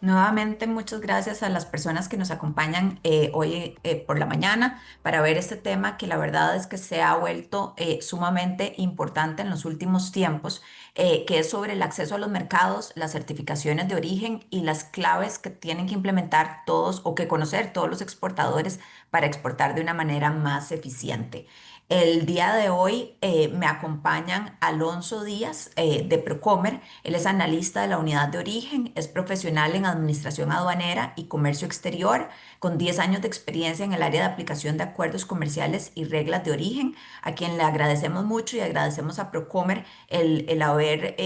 Nuevamente, muchas gracias a las personas que nos acompañan hoy por la mañana para ver este tema que la verdad es que se ha vuelto sumamente importante en los últimos tiempos, que es sobre el acceso a los mercados, las certificaciones de origen y las claves que tienen que implementar todos o que conocer todos los exportadores para exportar de una manera más eficiente. El día de hoy me acompañan Alonso Díaz de Procomer. Él es analista de la unidad de origen, es profesional en administración aduanera y comercio exterior, con 10 años de experiencia en el área de aplicación de acuerdos comerciales y reglas de origen, a quien le agradecemos mucho y agradecemos a Procomer el haber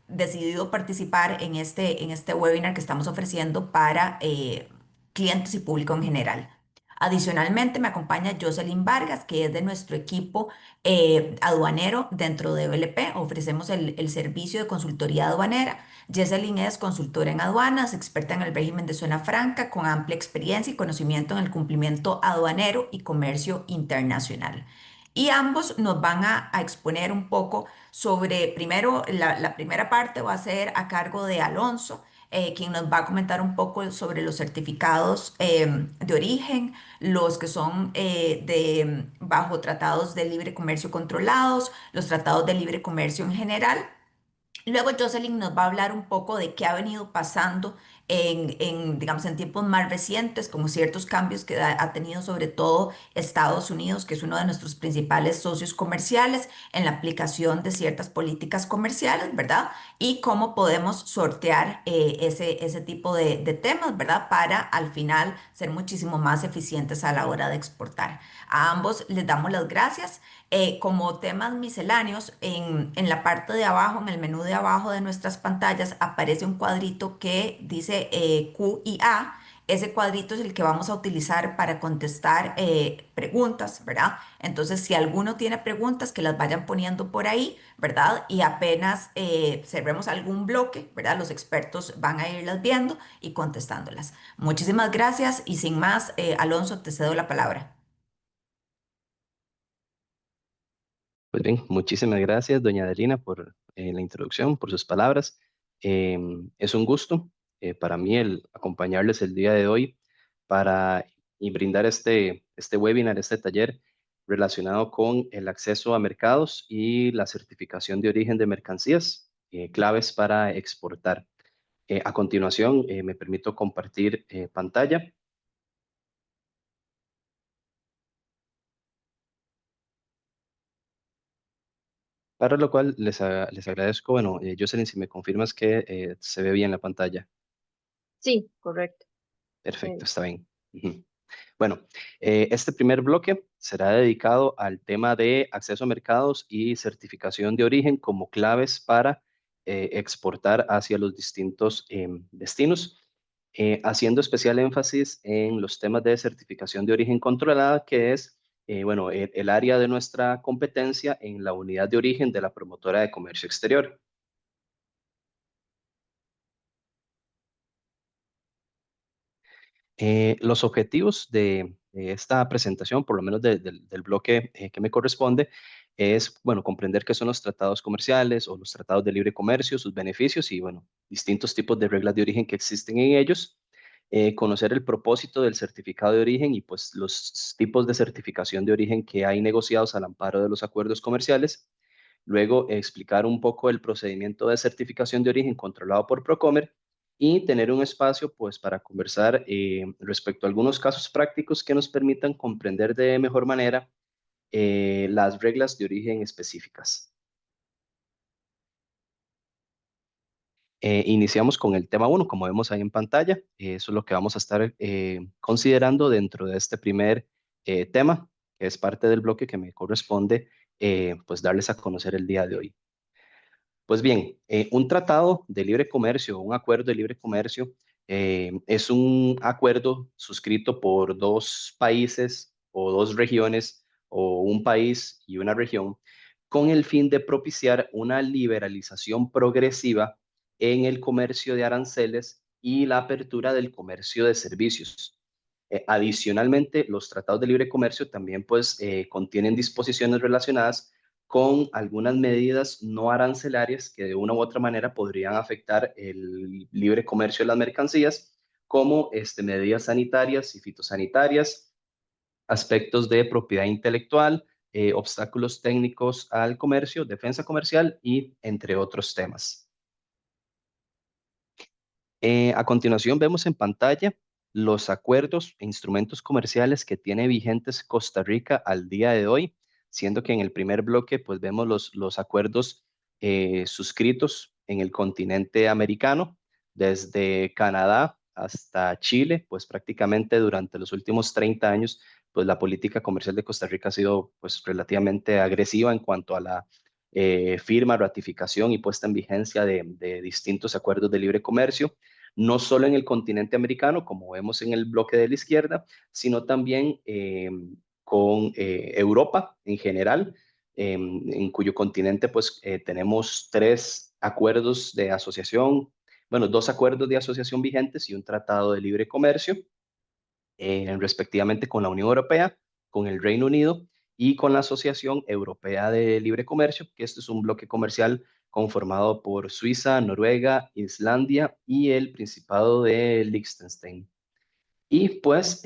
decidido participar en este webinar que estamos ofreciendo para clientes y público en general. Adicionalmente, me acompaña Jocelyn Vargas, que es de nuestro equipo aduanero dentro de BLP. Ofrecemos el servicio de consultoría aduanera. Jocelyn es consultora en aduanas, experta en el régimen de zona franca, con amplia experiencia y conocimiento en el cumplimiento aduanero y comercio internacional. Y ambos nos van a exponer un poco sobre, primero, la primera parte va a ser a cargo de Alonso, quien nos va a comentar un poco sobre los certificados de origen, los que son bajo tratados de libre comercio controlados, los tratados de libre comercio en general. Luego Jocelyn nos va a hablar un poco de qué ha venido pasando digamos, en tiempos más recientes, como ciertos cambios que ha tenido sobre todo Estados Unidos, que es uno de nuestros principales socios comerciales, en la aplicación de ciertas políticas comerciales, ¿verdad? Y cómo podemos sortear ese tipo de temas, ¿verdad? Para al final ser muchísimo más eficientes a la hora de exportar. A ambos les damos las gracias. Como temas misceláneos, en la parte de abajo, en el menú de abajo de nuestras pantallas, aparece un cuadrito que dice Q y A. Ese cuadrito es el que vamos a utilizar para contestar preguntas, ¿verdad? Entonces, si alguno tiene preguntas, que las vayan poniendo por ahí, ¿verdad? Y apenas cerremos algún bloque, ¿verdad? Los expertos van a irlas viendo y contestándolas. Muchísimas gracias y sin más, Alonso, te cedo la palabra. Pues bien, muchísimas gracias, doña Adelina, por la introducción, por sus palabras. Es un gusto para mí el acompañarles el día de hoy para y brindar este webinar, este taller relacionado con el acceso a mercados y la certificación de origen de mercancías, claves para exportar. A continuación, me permito compartir pantalla, para lo cual les agradezco. Bueno, Jocelyn, si me confirmas que se ve bien la pantalla. Sí, correcto. Perfecto, está bien. Ujú. Bueno, este primer bloque será dedicado al tema de acceso a mercados y certificación de origen como claves para exportar hacia los distintos destinos, haciendo especial énfasis en los temas de certificación de origen controlada, que es bueno, el área de nuestra competencia en la unidad de origen de la promotora de comercio exterior. Los objetivos de esta presentación, por lo menos del bloque que me corresponde, es, bueno, comprender qué son los tratados comerciales o los tratados de libre comercio, sus beneficios y, bueno, distintos tipos de reglas de origen que existen en ellos, conocer el propósito del certificado de origen y, pues, los tipos de certificación de origen que hay negociados al amparo de los acuerdos comerciales. Luego, explicar un poco el procedimiento de certificación de origen controlado por Procomer y tener un espacio pues para conversar respecto a algunos casos prácticos que nos permitan comprender de mejor manera las reglas de origen específicas. Iniciamos con el tema 1, como vemos ahí en pantalla. Eso es lo que vamos a estar considerando dentro de este primer tema, que es parte del bloque que me corresponde pues darles a conocer el día de hoy. Pues bien, un tratado de libre comercio, un acuerdo de libre comercio, es un acuerdo suscrito por dos países o dos regiones o un país y una región con el fin de propiciar una liberalización progresiva en el comercio de aranceles y la apertura del comercio de servicios. Adicionalmente, los tratados de libre comercio también pues contienen disposiciones relacionadas con algunas medidas no arancelarias que de una u otra manera podrían afectar el libre comercio de las mercancías, como medidas sanitarias y fitosanitarias, aspectos de propiedad intelectual, obstáculos técnicos al comercio, defensa comercial y entre otros temas. A continuación vemos en pantalla los acuerdos e instrumentos comerciales que tiene vigentes Costa Rica al día de hoy, siendo que en el primer bloque pues vemos los acuerdos suscritos en el continente americano, desde Canadá hasta Chile, pues prácticamente durante los últimos 30 años, pues la política comercial de Costa Rica ha sido pues relativamente agresiva en cuanto a la firma, ratificación y puesta en vigencia de distintos acuerdos de libre comercio, no solo en el continente americano, como vemos en el bloque de la izquierda, sino también con Europa en general, en cuyo continente pues tenemos 3 acuerdos de asociación, bueno, 2 acuerdos de asociación vigentes y un tratado de libre comercio, respectivamente con la Unión Europea, con el Reino Unido y con la Asociación Europea de Libre Comercio, que este es un bloque comercial conformado por Suiza, Noruega, Islandia y el Principado de Liechtenstein. Y pues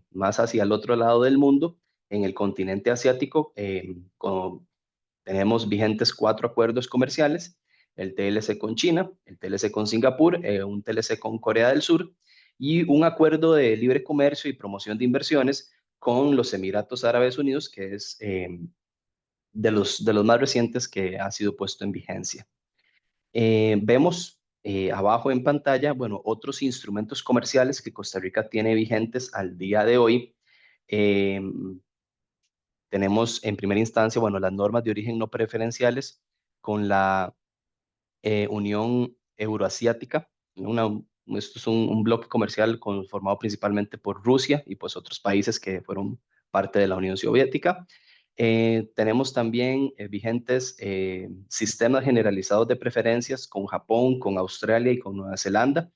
más hacia el otro lado del mundo, en el continente asiático, tenemos vigentes 4 acuerdos comerciales: el TLC con China, el TLC con Singapur, un TLC con Corea del Sur y un acuerdo de libre comercio y promoción de inversiones con los Emiratos Árabes Unidos, que es de los más recientes que ha sido puesto en vigencia. Vemos abajo en pantalla, bueno, otros instrumentos comerciales que Costa Rica tiene vigentes al día de hoy. Eh, Tenemos en primera instancia, bueno, las normas de origen no preferenciales con la Unión Euroasiática. Esto es un bloque comercial conformado principalmente por Rusia y pues otros países que fueron parte de la Unión Soviética. Tenemos también vigentes sistemas generalizados de preferencias con Japón, con Australia y con Nueva Zelanda.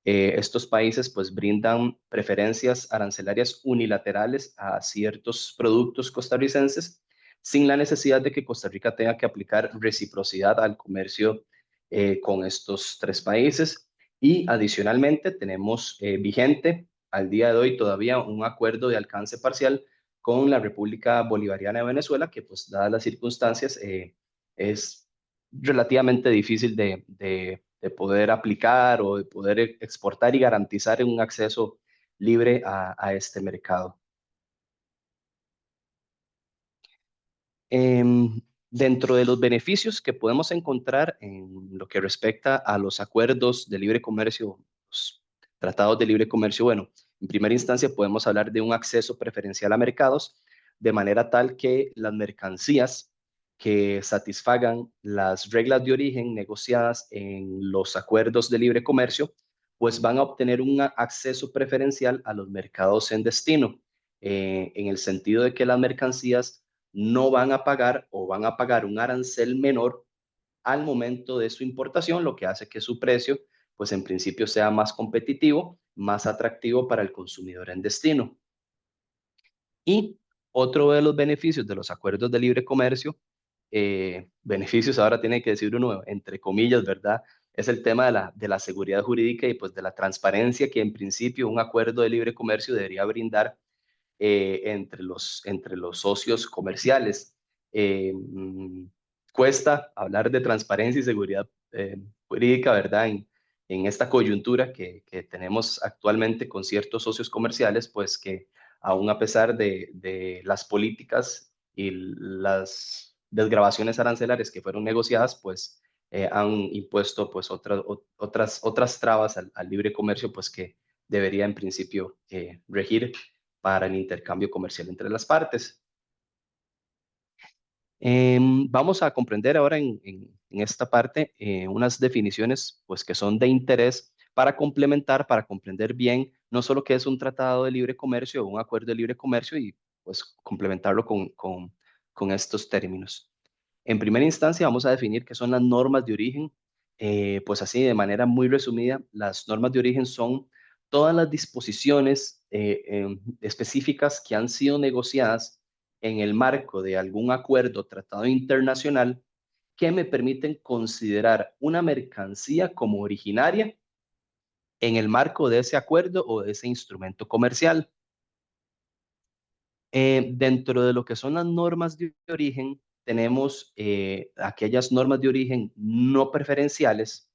Estos países pues brindan preferencias arancelarias unilaterales a ciertos productos costarricenses sin la necesidad de que Costa Rica tenga que aplicar reciprocidad al comercio con estos 3 países. Y adicionalmente tenemos vigente al día de hoy todavía un acuerdo de alcance parcial con la República Bolivariana de Venezuela, que pues dadas las circunstancias es relativamente difícil de poder aplicar o de poder exportar y garantizar un acceso libre a este mercado. Em, Dentro de los beneficios que podemos encontrar en lo que respecta a los acuerdos de libre comercio, los tratados de libre comercio, bueno, en primera instancia podemos hablar de un acceso preferencial a mercados, de manera tal que las mercancías que satisfagan las reglas de origen negociadas en los acuerdos de libre comercio, pues van a obtener un acceso preferencial a los mercados en destino, en el sentido de que las mercancías no van a pagar o van a pagar un arancel menor al momento de su importación, lo que hace que su precio, pues en principio sea más competitivo, más atractivo para el consumidor en destino. Y otro de los beneficios de los acuerdos de libre comercio, beneficios ahora tiene que decir uno entre comillas, ¿verdad? Es el tema de la seguridad jurídica y pues de la transparencia que en principio un acuerdo de libre comercio debería brindar entre los socios comerciales. Cuesta hablar de transparencia y seguridad jurídica, ¿verdad? En esta coyuntura que tenemos actualmente con ciertos socios comerciales, pues que aún a pesar de las políticas y las desgravaciones arancelarias que fueron negociadas, pues han impuesto pues otras trabas al libre comercio, pues que debería en principio regir para el intercambio comercial entre las partes. Vamos a comprender ahora en esta parte unas definiciones pues, que son de interés para complementar, para comprender bien no solo qué es un tratado de libre comercio o un acuerdo de libre comercio y pues complementarlo con estos términos. En primera instancia vamos a definir qué son las normas de origen. Pues así de manera muy resumida, las normas de origen son todas las disposiciones específicas que han sido negociadas en el marco de algún acuerdo o tratado internacional que me permiten considerar una mercancía como originaria en el marco de ese acuerdo o de ese instrumento comercial. Dentro de lo que son las normas de origen, tenemos aquellas normas de origen no preferenciales.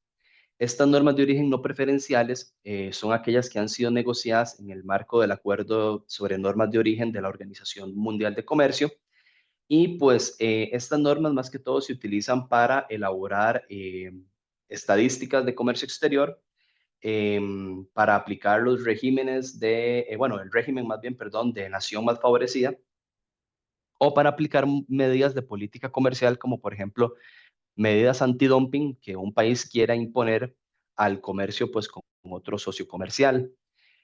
Estas normas de origen no preferenciales son aquellas que han sido negociadas en el marco del Acuerdo sobre Normas de Origen de la Organización Mundial de Comercio. Y pues estas normas más que todo se utilizan para elaborar estadísticas de comercio exterior, para aplicar los regímenes bueno, el régimen más bien, perdón, de nación más favorecida, o para aplicar medidas de política comercial, como por ejemplo medidas antidumping que un país quiera imponer al comercio pues con otro socio comercial.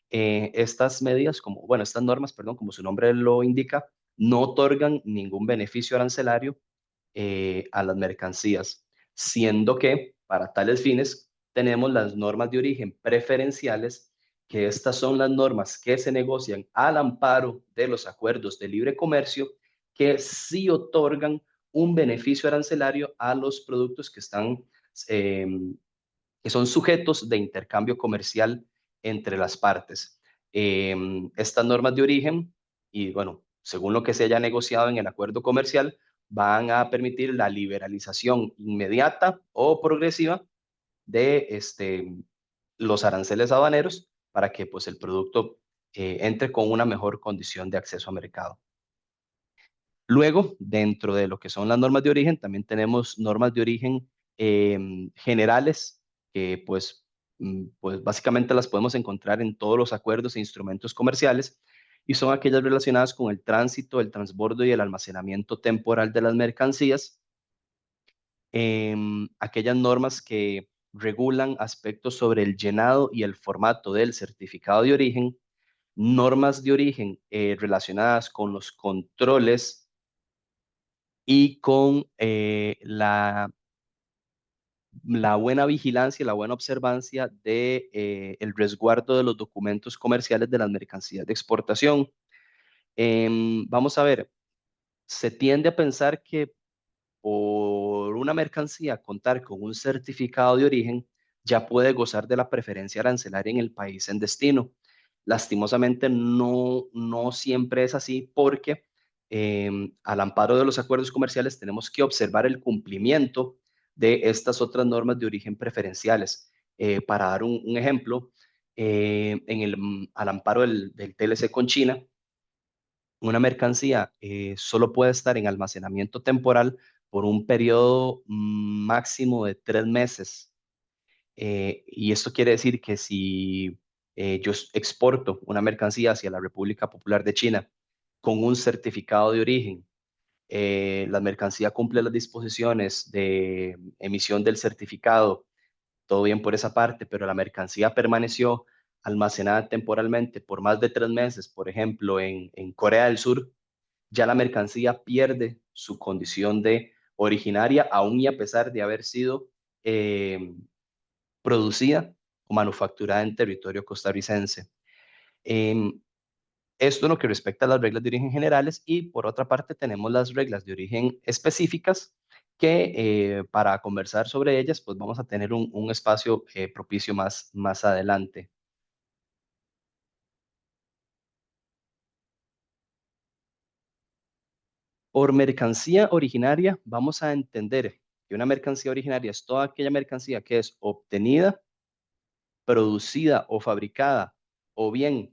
Estas medidas, bueno, estas normas, perdón, como su nombre lo indica, no otorgan ningún beneficio arancelario a las mercancías, siendo que para tales fines tenemos las normas de origen preferenciales, que estas son las normas que se negocian al amparo de los acuerdos de libre comercio, que sí otorgan un beneficio arancelario a los productos eh, que son sujetos de intercambio comercial entre las partes. Estas normas de origen, y bueno, según lo que se haya negociado en el acuerdo comercial, van a permitir la liberalización inmediata o progresiva de los aranceles aduaneros para que pues, el producto entre con una mejor condición de acceso a mercado. Luego, dentro de lo que son las normas de origen, también tenemos normas de origen generales, que pues básicamente las podemos encontrar en todos los acuerdos e instrumentos comerciales, y son aquellas relacionadas con el tránsito, el transbordo y el almacenamiento temporal de las mercancías. Aquellas normas que regulan aspectos sobre el llenado y el formato del certificado de origen, normas de origen relacionadas con los controles y con la buena vigilancia y la buena observancia de el resguardo de los documentos comerciales de las mercancías de exportación. Vamos a ver, se tiende a pensar que por una mercancía contar con un certificado de origen ya puede gozar de la preferencia arancelaria en el país en destino. Lastimosamente no siempre es así, porque al amparo de los acuerdos comerciales tenemos que observar el cumplimiento de estas otras normas de origen preferenciales. Para dar un ejemplo, al amparo del TLC con China, una mercancía solo puede estar en almacenamiento temporal por un periodo máximo de 3 meses. Y esto quiere decir que si yo exporto una mercancía hacia la República Popular de China con un certificado de origen, la mercancía cumple las disposiciones de emisión del certificado, todo bien por esa parte, pero la mercancía permaneció almacenada temporalmente por más de 3 meses, por ejemplo, en Corea del Sur, ya la mercancía pierde su condición de originaria, aún y a pesar de haber sido eh, producida o manufacturada en territorio costarricense. Em, Esto en lo que respecta a las reglas de origen generales, y por otra parte tenemos las reglas de origen específicas que para conversar sobre ellas pues vamos a tener un espacio propicio más adelante. Por mercancía originaria vamos a entender que una mercancía originaria es toda aquella mercancía que es obtenida, producida o fabricada, o bien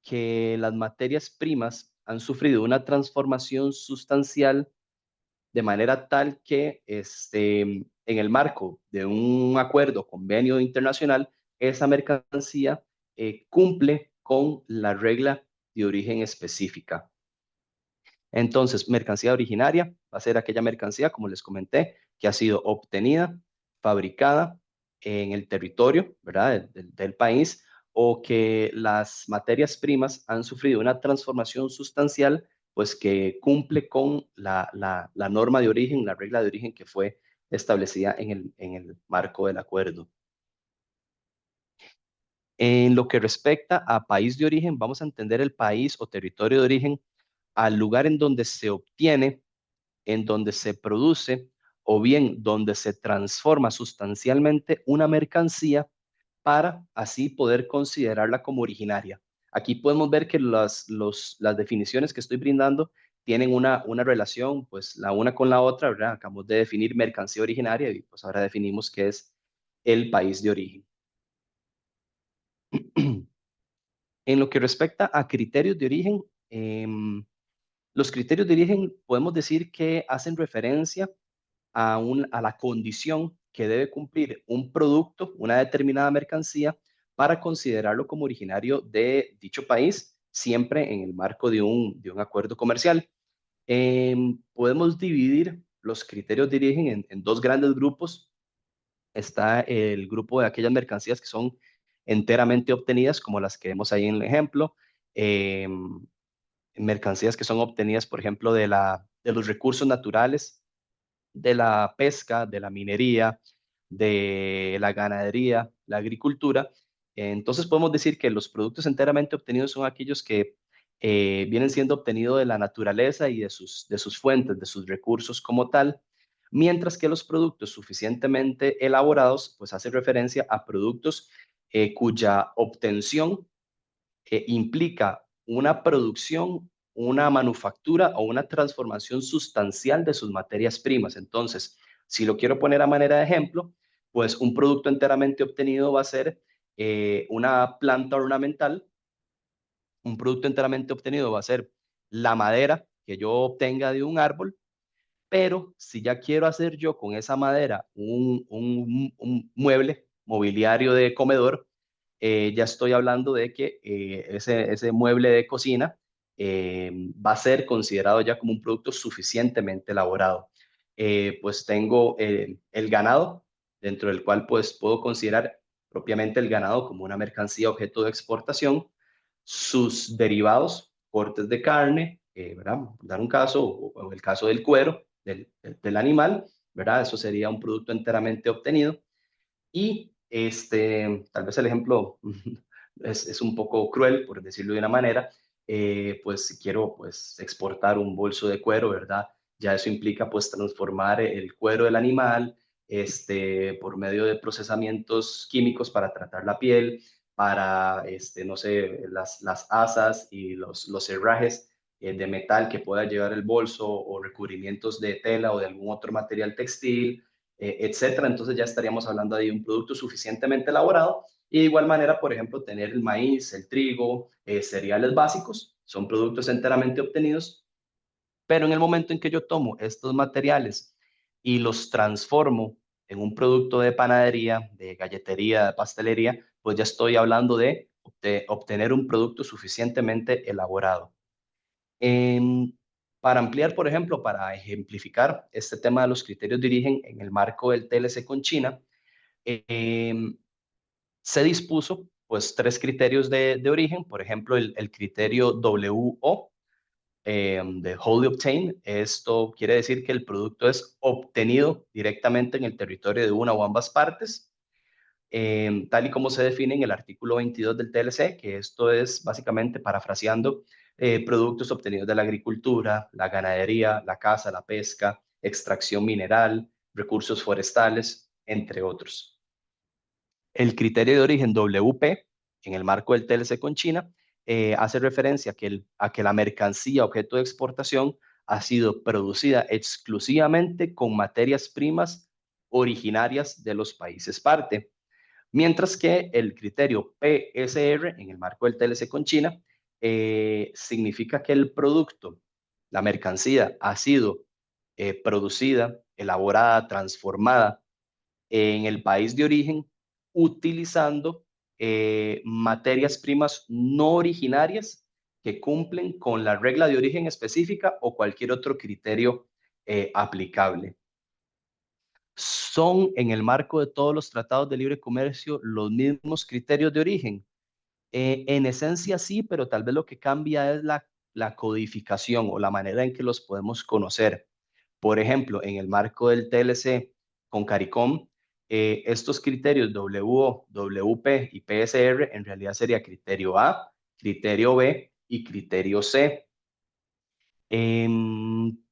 que las materias primas han sufrido una transformación sustancial de manera tal que en el marco de un acuerdo, convenio internacional, esa mercancía cumple con la regla de origen específica. Entonces, mercancía originaria va a ser aquella mercancía, como les comenté, que ha sido obtenida, fabricada en el territorio, ¿verdad?, del país, o que las materias primas han sufrido una transformación sustancial, pues que cumple con la norma de origen, la regla de origen que fue establecida en el marco del acuerdo. En lo que respecta a país de origen, vamos a entender el país o territorio de origen al lugar en donde se obtiene, en donde se produce o bien donde se transforma sustancialmente una mercancía para así poder considerarla como originaria. Aquí podemos ver que las definiciones que estoy brindando tienen una relación, pues la una con la otra, ¿verdad? Acabamos de definir mercancía originaria y pues ahora definimos qué es el país de origen. En lo que respecta a criterios de origen, los criterios de origen podemos decir que hacen referencia a la condición que debe cumplir un producto, una determinada mercancía, para considerarlo como originario de dicho país, siempre en el marco de un acuerdo comercial. Podemos dividir los criterios de origen en dos grandes grupos. Está el grupo de aquellas mercancías que son enteramente obtenidas, como las que vemos ahí en el ejemplo. em, Mercancías que son obtenidas, por ejemplo, de los recursos naturales, de la pesca, de la minería, de la ganadería, la agricultura. Entonces podemos decir que los productos enteramente obtenidos son aquellos que vienen siendo obtenidos de la naturaleza y de sus fuentes, de sus recursos como tal, mientras que los productos suficientemente elaborados, pues hace referencia a productos cuya obtención implica una producción, una manufactura o una transformación sustancial de sus materias primas. Entonces, si lo quiero poner a manera de ejemplo, pues un producto enteramente obtenido va a ser una planta ornamental. Un producto enteramente obtenido va a ser la madera que yo obtenga de un árbol, pero si ya quiero hacer yo con esa madera un mueble, mobiliario de comedor, ya estoy hablando de que ese mueble de cocina va a ser considerado ya como un producto suficientemente elaborado. Pues tengo el ganado, dentro del cual pues puedo considerar propiamente el ganado como una mercancía objeto de exportación, sus derivados, cortes de carne, ¿verdad? Dar un caso, o el caso del cuero del animal, ¿verdad? Eso sería un producto enteramente obtenido. Y tal vez el ejemplo es un poco cruel, por decirlo de una manera, pues si quiero pues exportar un bolso de cuero, ¿verdad? Ya eso implica pues transformar el cuero del animal por medio de procesamientos químicos para tratar la piel, para, no sé, las asas y los herrajes de metal que pueda llevar el bolso o recubrimientos de tela o de algún otro material textil, etcétera. Entonces ya estaríamos hablando de un producto suficientemente elaborado. Y de igual manera, por ejemplo, tener el maíz, el trigo, cereales básicos, son productos enteramente obtenidos, pero en el momento en que yo tomo estos materiales y los transformo en un producto de panadería, de galletería, de pastelería, pues ya estoy hablando de obtener un producto suficientemente elaborado. Em, para ampliar, por ejemplo, para ejemplificar este tema de los criterios de origen en el marco del TLC con China, em, se dispuso pues tres criterios de origen. Por ejemplo, el criterio WO, de Wholly Obtained. Esto quiere decir que el producto es obtenido directamente en el territorio de una o ambas partes, tal y como se define en el artículo 22 del TLC, que esto es básicamente, parafraseando, productos obtenidos de la agricultura, la ganadería, la caza, la pesca, extracción mineral, recursos forestales, entre otros. El criterio de origen WP, en el marco del TLC con China, hace referencia a que la mercancía objeto de exportación ha sido producida exclusivamente con materias primas originarias de los países parte. Mientras que el criterio PSR, en el marco del TLC con China, significa que el producto, la mercancía, ha sido producida, elaborada, transformada en el país de origen, utilizando materias primas no originarias que cumplen con la regla de origen específica o cualquier otro criterio aplicable. ¿Son en el marco de todos los tratados de libre comercio los mismos criterios de origen? En esencia sí, pero tal vez lo que cambia es la codificación o la manera en que los podemos conocer. Por ejemplo, en el marco del TLC con CARICOM, estos criterios WO, WP y PSR en realidad sería criterio A, criterio B y criterio C. En,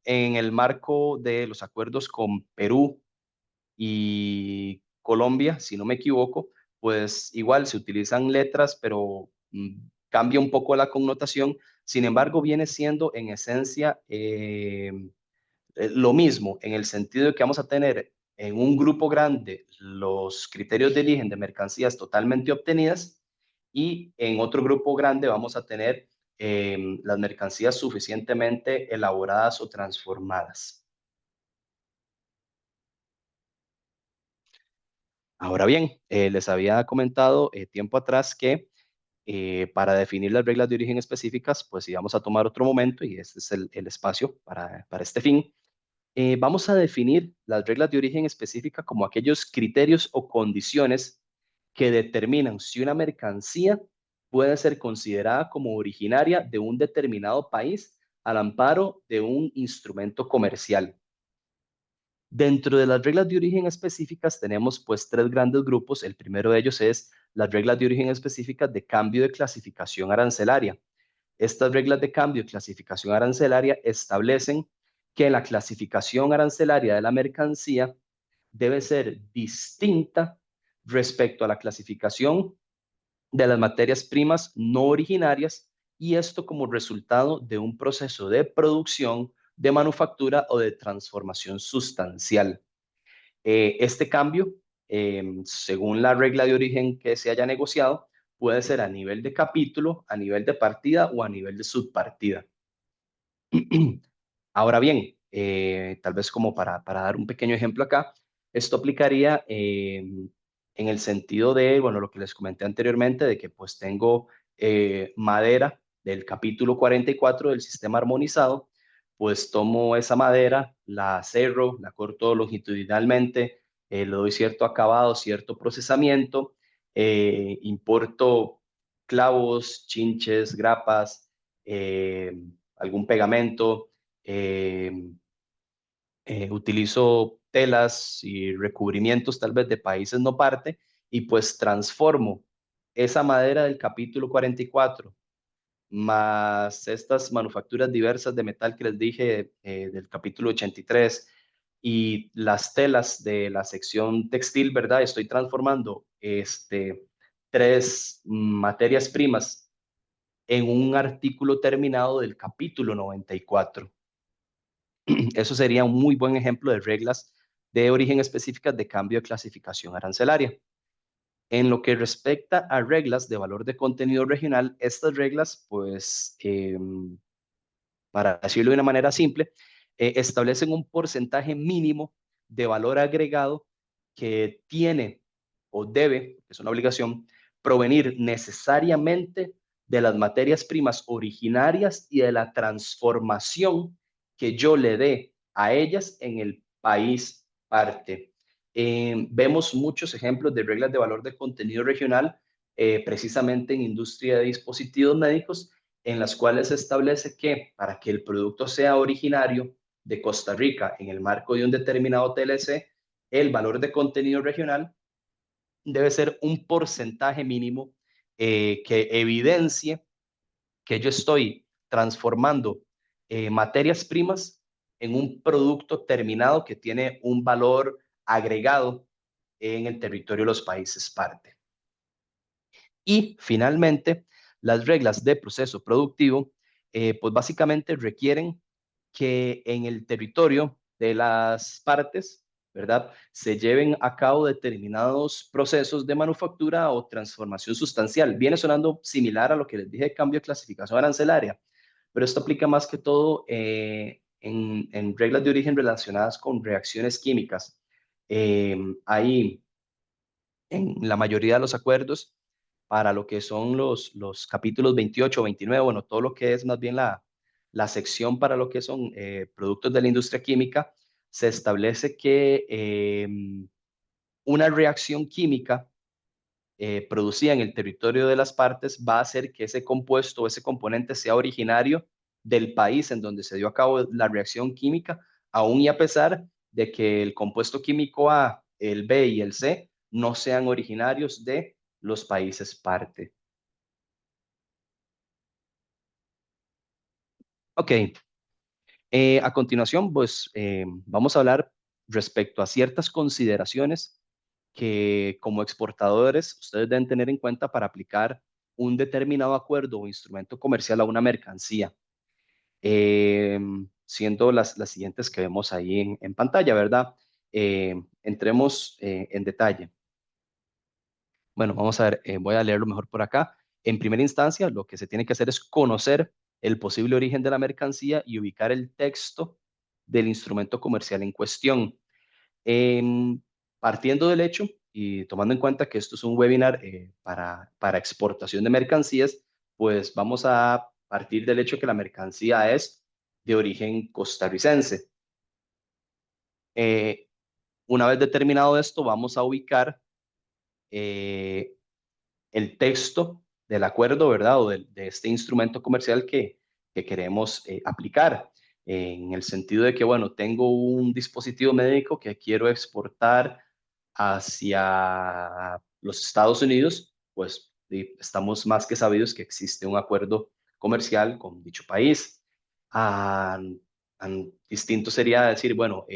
en el marco de los acuerdos con Perú y Colombia, si no me equivoco, pues igual se utilizan letras, pero cambia un poco la connotación. Sin embargo, viene siendo en esencia lo mismo, en el sentido de que vamos a tener en un grupo grande los criterios de origen de mercancías totalmente obtenidas y en otro grupo grande vamos a tener las mercancías suficientemente elaboradas o transformadas. Ahora bien, les había comentado tiempo atrás que para definir las reglas de origen específicas, pues íbamos a tomar otro momento y este es el espacio para este fin. Vamos a definir las reglas de origen específica como aquellos criterios o condiciones que determinan si una mercancía puede ser considerada como originaria de un determinado país al amparo de un instrumento comercial. Dentro de las reglas de origen específicas tenemos pues tres grandes grupos. El primero de ellos es las reglas de origen específicas de cambio de clasificación arancelaria. Estas reglas de cambio de clasificación arancelaria establecen que la clasificación arancelaria de la mercancía debe ser distinta respecto a la clasificación de las materias primas no originarias y esto como resultado de un proceso de producción, de manufactura o de transformación sustancial. Este cambio, según la regla de origen que se haya negociado, puede ser a nivel de capítulo, a nivel de partida o a nivel de subpartida. Ahora bien, tal vez como para dar un pequeño ejemplo acá, esto aplicaría en el sentido de, bueno, lo que les comenté anteriormente, de que pues tengo madera del capítulo 44 del sistema armonizado, pues tomo esa madera, la cerro, la corto longitudinalmente, le doy cierto acabado, cierto procesamiento, importo clavos, chinches, grapas, algún pegamento, eh, utilizo telas y recubrimientos tal vez de países no parte y pues transformo esa madera del capítulo 44 más estas manufacturas diversas de metal que les dije del capítulo 83 y las telas de la sección textil, ¿verdad? Estoy transformando tres materias primas en un artículo terminado del capítulo 94. Eso sería un muy buen ejemplo de reglas de origen específicas de cambio de clasificación arancelaria. En lo que respecta a reglas de valor de contenido regional, estas reglas, pues, para decirlo de una manera simple, establecen un porcentaje mínimo de valor agregado que tiene o debe, es una obligación, provenir necesariamente de las materias primas originarias y de la transformación que yo le dé a ellas en el país parte. Vemos muchos ejemplos de reglas de valor de contenido regional, precisamente en industria de dispositivos médicos, en las cuales se establece que para que el producto sea originario de Costa Rica en el marco de un determinado TLC, el valor de contenido regional debe ser un porcentaje mínimo que evidencie que yo estoy transformando materias primas en un producto terminado que tiene un valor agregado en el territorio de los países parte. Y finalmente, las reglas de proceso productivo, pues básicamente requieren que en el territorio de las partes, ¿verdad? Se lleven a cabo determinados procesos de manufactura o transformación sustancial. Viene sonando similar a lo que les dije de cambio de clasificación arancelaria, pero esto aplica más que todo en reglas de origen relacionadas con reacciones químicas. Hay en la mayoría de los acuerdos para lo que son los capítulos 28, 29, bueno, todo lo que es más bien la sección para lo que son productos de la industria química, se establece que una reacción química producida en el territorio de las partes va a hacer que ese compuesto o ese componente sea originario del país en donde se dio a cabo la reacción química, aun y a pesar de que el compuesto químico A, el B y el C no sean originarios de los países parte. Ok, a continuación, pues vamos a hablar respecto a ciertas consideraciones que como exportadores ustedes deben tener en cuenta para aplicar un determinado acuerdo o instrumento comercial a una mercancía, eh, siendo las siguientes que vemos ahí en pantalla, ¿verdad? Entremos en detalle. Bueno, vamos a ver, voy a leerlo mejor por acá. En primera instancia, lo que se tiene que hacer es conocer el posible origen de la mercancía y ubicar el texto del instrumento comercial en cuestión. Em, Partiendo del hecho y tomando en cuenta que esto es un webinar para exportación de mercancías, pues vamos a partir del hecho que la mercancía es de origen costarricense. Eh, una vez determinado esto, vamos a ubicar eh, el texto del acuerdo, ¿verdad? O de este instrumento comercial que queremos aplicar, en el sentido de que, bueno, tengo un dispositivo médico que quiero exportar hacia los Estados Unidos, pues estamos más que sabidos que existe un acuerdo comercial con dicho país. Ah, Distinto sería decir, bueno,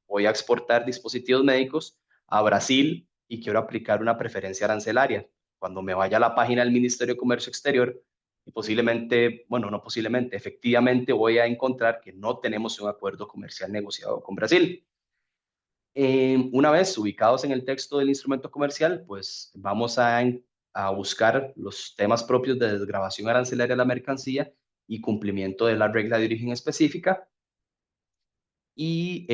voy a exportar dispositivos médicos a Brasil y quiero aplicar una preferencia arancelaria. Cuando me vaya a la página del Ministerio de Comercio Exterior, y posiblemente, bueno, no posiblemente, efectivamente voy a encontrar que no tenemos un acuerdo comercial negociado con Brasil. Una vez ubicados en el texto del instrumento comercial, pues vamos a buscar los temas propios de desgravación arancelaria de la mercancía y cumplimiento de la regla de origen específica. Y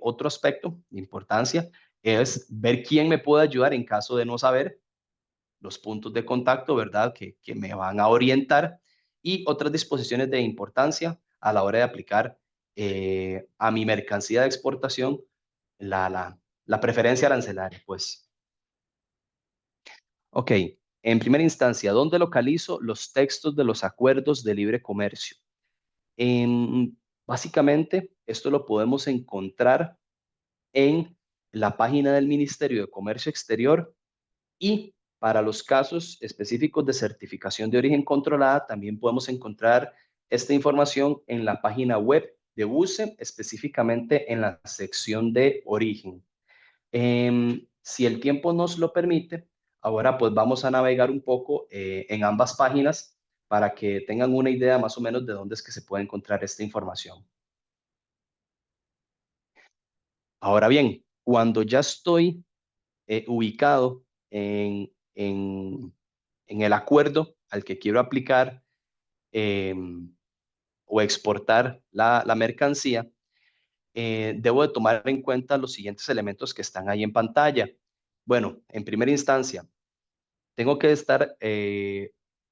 otro aspecto de importancia es ver quién me puede ayudar en caso de no saber, los puntos de contacto, ¿verdad? Que me van a orientar, y otras disposiciones de importancia a la hora de aplicar a mi mercancía de exportación la preferencia arancelaria, pues. Ok, en primera instancia, ¿dónde localizo los textos de los acuerdos de libre comercio? Básicamente, esto lo podemos encontrar en la página del Ministerio de Comercio Exterior, y para los casos específicos de certificación de origen controlada, también podemos encontrar esta información en la página web de UCE, específicamente en la sección de origen. Si el tiempo nos lo permite, ahora pues vamos a navegar un poco en ambas páginas para que tengan una idea más o menos de dónde es que se puede encontrar esta información. Ahora bien, cuando ya estoy ubicado en el acuerdo al que quiero aplicar eh, o exportar la mercancía, debo de tomar en cuenta los siguientes elementos que están ahí en pantalla. Bueno, en primera instancia, tengo que estar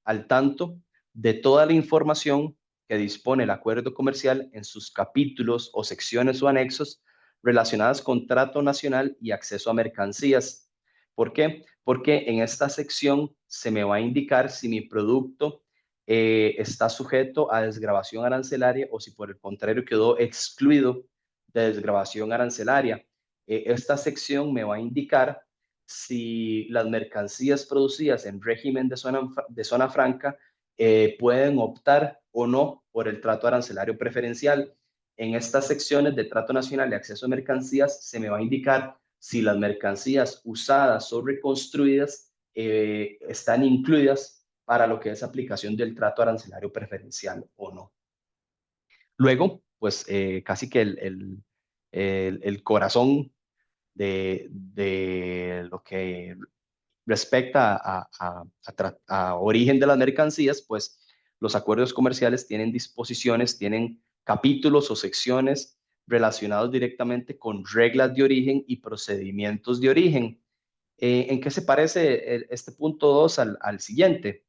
al tanto de toda la información que dispone el acuerdo comercial en sus capítulos o secciones o anexos relacionadas con trato nacional y acceso a mercancías. ¿Por qué? Porque en esta sección se me va a indicar si mi producto está sujeto a desgravación arancelaria o si por el contrario quedó excluido de desgravación arancelaria. Esta sección me va a indicar si las mercancías producidas en régimen de zona franca pueden optar o no por el trato arancelario preferencial. En estas secciones de trato nacional y acceso a mercancías se me va a indicar si las mercancías usadas o reconstruidas están incluidas para lo que es aplicación del trato arancelario preferencial o no. Luego, pues casi que el corazón de lo que respecta a origen de las mercancías, pues los acuerdos comerciales tienen disposiciones, tienen capítulos o secciones relacionados directamente con reglas de origen y procedimientos de origen. ¿En qué se parece este punto 2 al siguiente?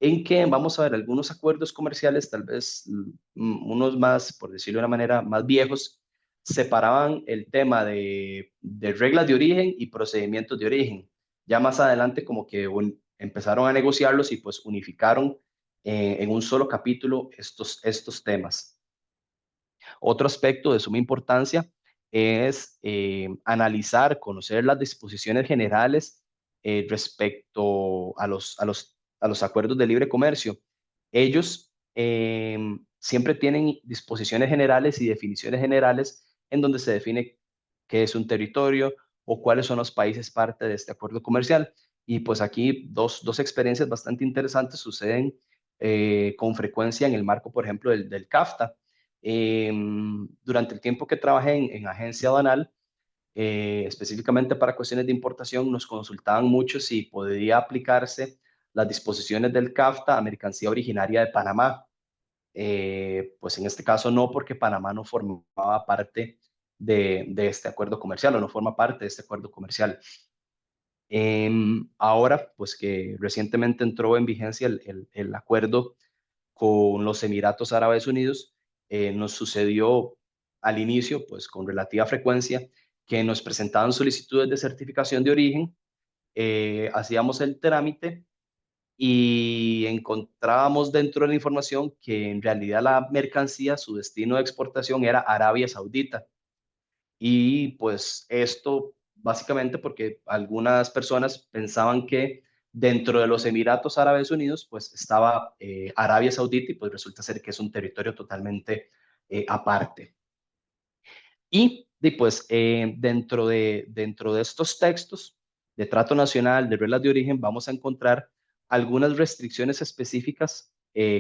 En que vamos a ver algunos acuerdos comerciales, tal vez unos más, por decirlo de una manera, más viejos, separaban el tema de reglas de origen y procedimientos de origen. Ya más adelante como que empezaron a negociarlos y pues unificaron en un solo capítulo estos temas. Otro aspecto de suma importancia es analizar, conocer las disposiciones generales respecto a los acuerdos de libre comercio. Ellos siempre tienen disposiciones generales y definiciones generales en donde se define qué es un territorio o cuáles son los países parte de este acuerdo comercial. Y pues aquí dos experiencias bastante interesantes suceden con frecuencia en el marco, por ejemplo, del CAFTA. Durante el tiempo que trabajé en agencia aduanal, específicamente para cuestiones de importación, nos consultaban mucho si podía aplicarse las disposiciones del CAFTA a mercancía originaria de Panamá. Pues en este caso no, porque Panamá no formaba parte de este acuerdo comercial o no forma parte de este acuerdo comercial. Ahora, pues que recientemente entró en vigencia el acuerdo con los Emiratos Árabes Unidos, nos sucedió al inicio, pues con relativa frecuencia, que nos presentaban solicitudes de certificación de origen, hacíamos el trámite y encontrábamos dentro de la información que en realidad la mercancía, su destino de exportación era Arabia Saudita. Y pues esto básicamente porque algunas personas pensaban que dentro de los Emiratos Árabes Unidos pues estaba Arabia Saudita y pues resulta ser que es un territorio totalmente aparte. Pues dentro de estos textos de trato nacional, de reglas de origen, vamos a encontrar algunas restricciones específicas,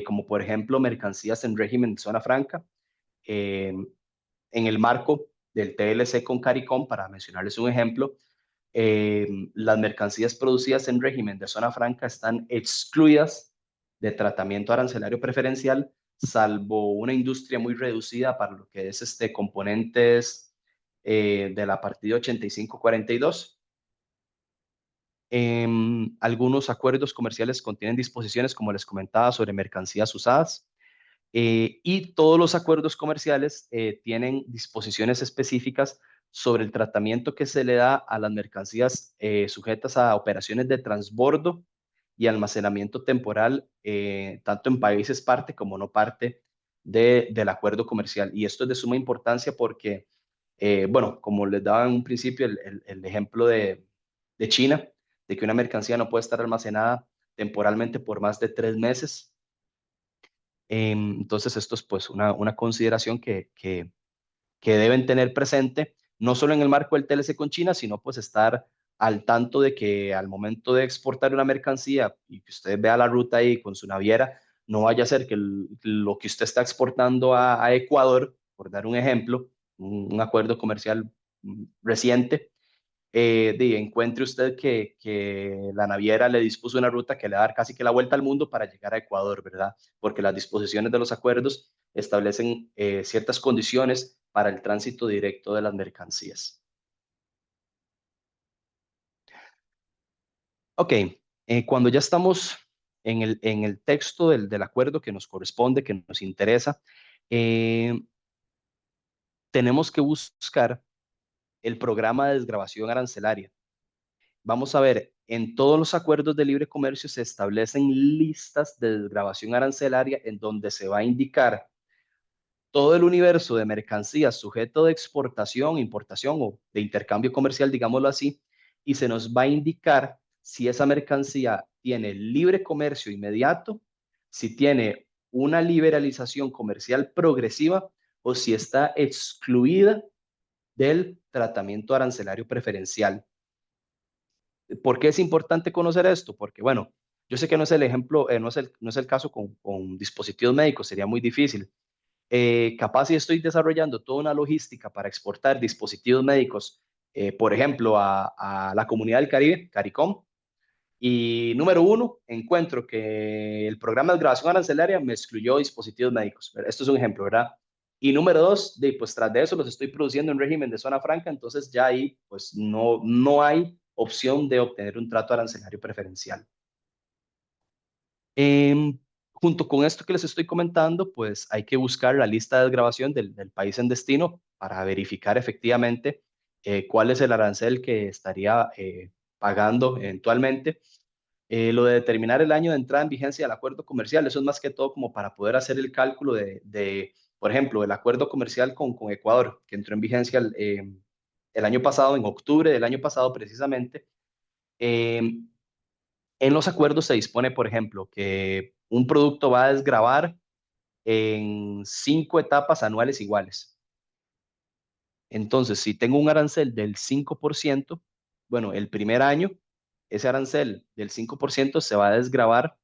como por ejemplo mercancías en régimen de zona franca, eh, en el marco del TLC con CARICOM, para mencionarles un ejemplo, las mercancías producidas en régimen de zona franca están excluidas de tratamiento arancelario preferencial, salvo una industria muy reducida para lo que es componentes de la partida 8542. Algunos acuerdos comerciales contienen disposiciones, como les comentaba, sobre mercancías usadas. Y todos los acuerdos comerciales tienen disposiciones específicas sobre el tratamiento que se le da a las mercancías sujetas a operaciones de transbordo y almacenamiento temporal, tanto en países parte como no parte del acuerdo comercial. Y esto es de suma importancia porque, bueno, como les daba en un principio el ejemplo de China, de que una mercancía no puede estar almacenada temporalmente por más de 3 meses. Entonces, esto es pues una consideración que deben tener presente, no solo en el marco del TLC con China, sino pues estar al tanto de que al momento de exportar una mercancía y que usted vea la ruta ahí con su naviera, no vaya a ser que lo que usted está exportando a Ecuador, por dar un ejemplo, un acuerdo comercial reciente, encuentre usted que la naviera le dispuso una ruta que le va a dar casi que la vuelta al mundo para llegar a Ecuador, ¿verdad? Porque las disposiciones de los acuerdos establecen ciertas condiciones para el tránsito directo de las mercancías. Ok, cuando ya estamos en el texto del acuerdo que nos corresponde, que nos interesa, eh, tenemos que buscar el programa de desgravación arancelaria. Vamos a ver, en todos los acuerdos de libre comercio se establecen listas de desgravación arancelaria en donde se va a indicar todo el universo de mercancías sujeto de exportación, importación o de intercambio comercial, digámoslo así, y se nos va a indicar si esa mercancía tiene libre comercio inmediato, si tiene una liberalización comercial progresiva o si está excluida del tratamiento arancelario preferencial. ¿Por qué es importante conocer esto? Porque, bueno, yo sé que no es el ejemplo, no es el caso con dispositivos médicos, sería muy difícil. Capaz si estoy desarrollando toda una logística para exportar dispositivos médicos, por ejemplo, a la comunidad del Caribe, CARICOM, y número uno, encuentro que el programa de grabación arancelaria me excluyó dispositivos médicos. Esto es un ejemplo, ¿verdad? Y número dos, pues tras de eso los estoy produciendo en régimen de zona franca, entonces ya ahí pues no hay opción de obtener un trato arancelario preferencial. Junto con esto que les estoy comentando, pues hay que buscar la lista de desgravación del país en destino para verificar efectivamente cuál es el arancel que estaría pagando eventualmente. Lo de determinar el año de entrada en vigencia del acuerdo comercial, eso es más que todo como para poder hacer el cálculo por ejemplo, el acuerdo comercial con Ecuador, que entró en vigencia el año pasado, en octubre del año pasado precisamente. Eh, en los acuerdos se dispone, por ejemplo, que un producto va a desgravar en 5 etapas anuales iguales. Entonces, si tengo un arancel del 5%, bueno, el primer año, ese arancel del 5% se va a desgravar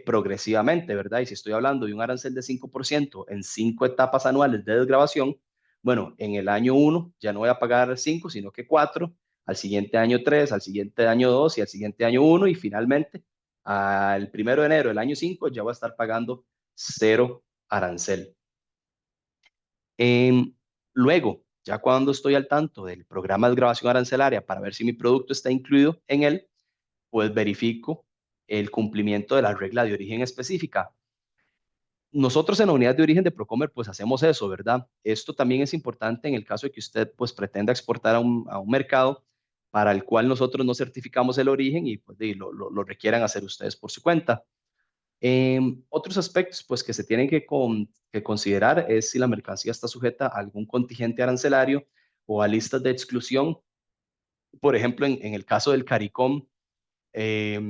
progresivamente, ¿verdad? Y si estoy hablando de un arancel de 5% en 5 etapas anuales de desgravación, bueno, en el año 1 ya no voy a pagar 5, sino que 4, al siguiente año 3, al siguiente año 2 y al siguiente año 1 y finalmente al 1 de enero del año 5 ya voy a estar pagando 0 arancel. Em, Luego, ya cuando estoy al tanto del programa de grabación arancelaria para ver si mi producto está incluido en él, pues verifico el cumplimiento de la regla de origen específica. Nosotros en la unidad de origen de Procomer pues hacemos eso, ¿verdad? Esto también es importante en el caso de que usted pues pretenda exportar a un mercado para el cual nosotros no certificamos el origen y pues lo requieran hacer ustedes por su cuenta. Otros aspectos pues, que se tienen que considerar es si la mercancía está sujeta a algún contingente arancelario o a listas de exclusión. Por ejemplo, en el caso del CARICOM, eh,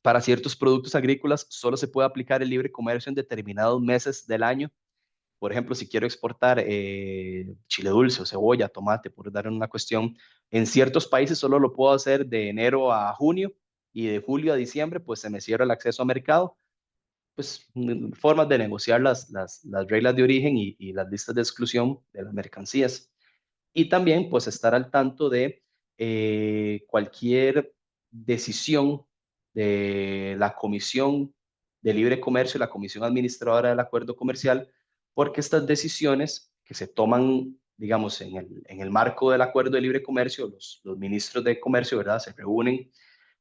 para ciertos productos agrícolas solo se puede aplicar el libre comercio en determinados meses del año. Por ejemplo, si quiero exportar chile dulce o cebolla, tomate, por dar una cuestión, en ciertos países solo lo puedo hacer de enero a junio y de julio a diciembre, pues se me cierra el acceso a mercado pues, formas de negociar las reglas de origen y las listas de exclusión de las mercancías. Y también, pues, estar al tanto de cualquier decisión de la Comisión de Libre Comercio, la Comisión Administradora del Acuerdo Comercial, porque estas decisiones que se toman, digamos, en el marco del Acuerdo de Libre Comercio, los ministros de Comercio, ¿verdad?, se reúnen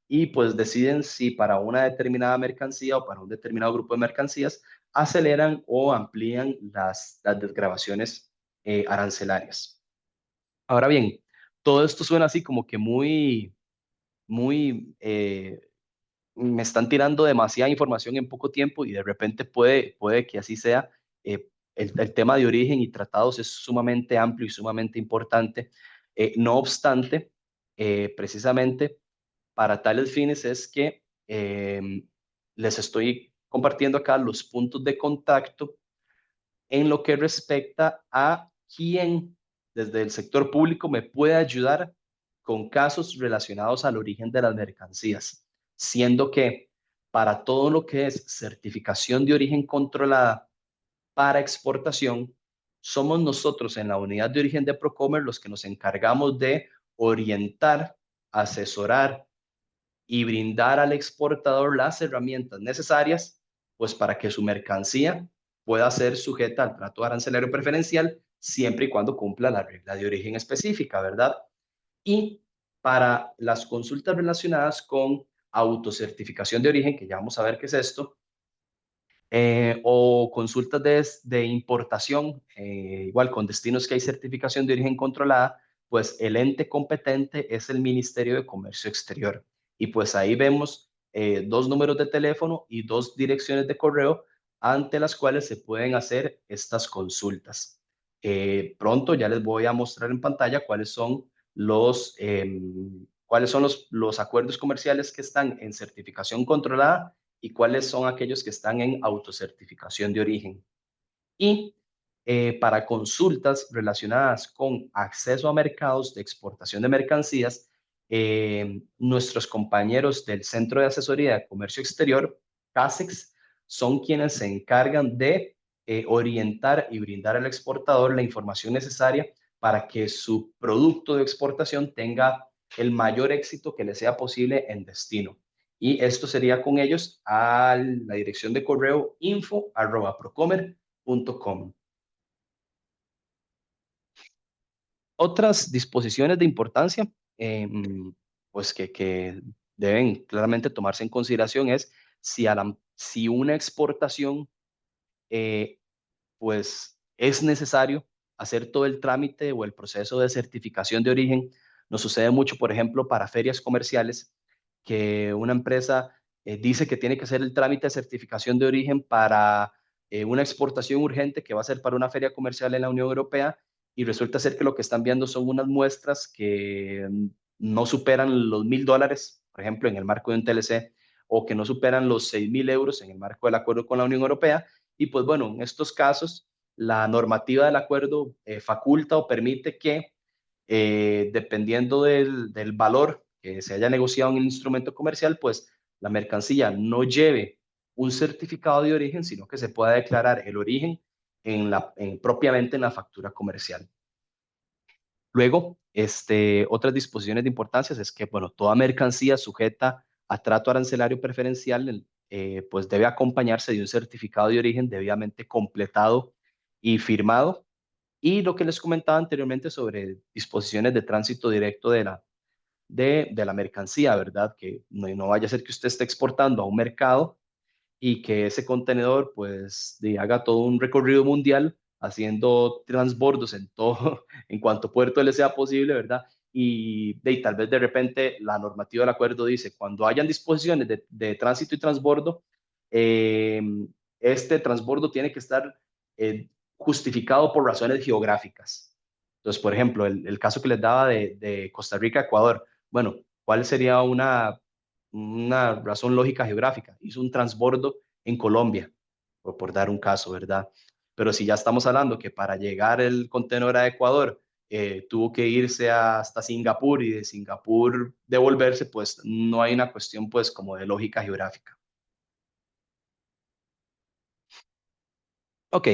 y pues deciden si para una determinada mercancía o para un determinado grupo de mercancías aceleran o amplían las desgravaciones arancelarias. Ahora bien, todo esto suena así como que muy, me están tirando demasiada información en poco tiempo y de repente puede que así sea. El tema de origen y tratados es sumamente amplio y sumamente importante. No obstante, precisamente para tales fines es que les estoy compartiendo acá los puntos de contacto en lo que respecta a quién desde el sector público me puede ayudar con casos relacionados al origen de las mercancías, siendo que para todo lo que es certificación de origen controlada para exportación, somos nosotros en la unidad de origen de Procomer los que nos encargamos de orientar, asesorar y brindar al exportador las herramientas necesarias, pues para que su mercancía pueda ser sujeta al trato arancelario preferencial siempre y cuando cumpla la regla de origen específica, ¿verdad? Y para las consultas relacionadas con autocertificación de origen, que ya vamos a ver qué es esto, o consultas de importación, igual con destinos que hay certificación de origen controlada, pues el ente competente es el Ministerio de Comercio Exterior. Y pues ahí vemos 2 números de teléfono y 2 direcciones de correo ante las cuales se pueden hacer estas consultas. Pronto ya les voy a mostrar en pantalla cuáles son los acuerdos comerciales que están en certificación controlada y cuáles son aquellos que están en autocertificación de origen. Y para consultas relacionadas con acceso a mercados de exportación de mercancías, nuestros compañeros del Centro de Asesoría de Comercio Exterior, CASEX, son quienes se encargan de orientar y brindar al exportador la información necesaria para que su producto de exportación tenga el mayor éxito que le sea posible en destino. Y esto sería con ellos a la dirección de correo info@procomer.com. Otras disposiciones de importancia, pues que deben claramente tomarse en consideración es si una exportación, eh, pues es necesario hacer todo el trámite o el proceso de certificación de origen. Nos sucede mucho, por ejemplo, para ferias comerciales, que una empresa dice que tiene que hacer el trámite de certificación de origen para una exportación urgente que va a ser para una feria comercial en la Unión Europea y resulta ser que lo que están viendo son unas muestras que no superan los $1,000, por ejemplo, en el marco de un TLC, o que no superan los 6,000 euros en el marco del acuerdo con la Unión Europea Y pues bueno, en estos casos, la normativa del acuerdo faculta o permite que, dependiendo del valor que se haya negociado en el instrumento comercial, pues la mercancía no lleve un certificado de origen, sino que se pueda declarar el origen propiamente en la factura comercial. Luego, otras disposiciones de importancia es que, bueno, toda mercancía sujeta a trato arancelario preferencial, pues debe acompañarse de un certificado de origen debidamente completado y firmado. Y lo que les comentaba anteriormente sobre disposiciones de tránsito directo de la mercancía, ¿verdad? Que no vaya a ser que usted esté exportando a un mercado y que ese contenedor pues haga todo un recorrido mundial haciendo transbordos en todo, en cuanto puerto le sea posible, ¿verdad? Y tal vez de repente la normativa del acuerdo dice, cuando hayan disposiciones de tránsito y transbordo, eh, este transbordo tiene que estar justificado por razones geográficas. Entonces, por ejemplo, el caso que les daba de Costa Rica a Ecuador, bueno, ¿cuál sería una razón lógica geográfica? Hizo un transbordo en Colombia, por dar un caso, ¿verdad? Pero si ya estamos hablando que para llegar el contenedor a Ecuador tuvo que irse hasta Singapur y de Singapur devolverse, pues no hay una cuestión pues como de lógica geográfica. Ok,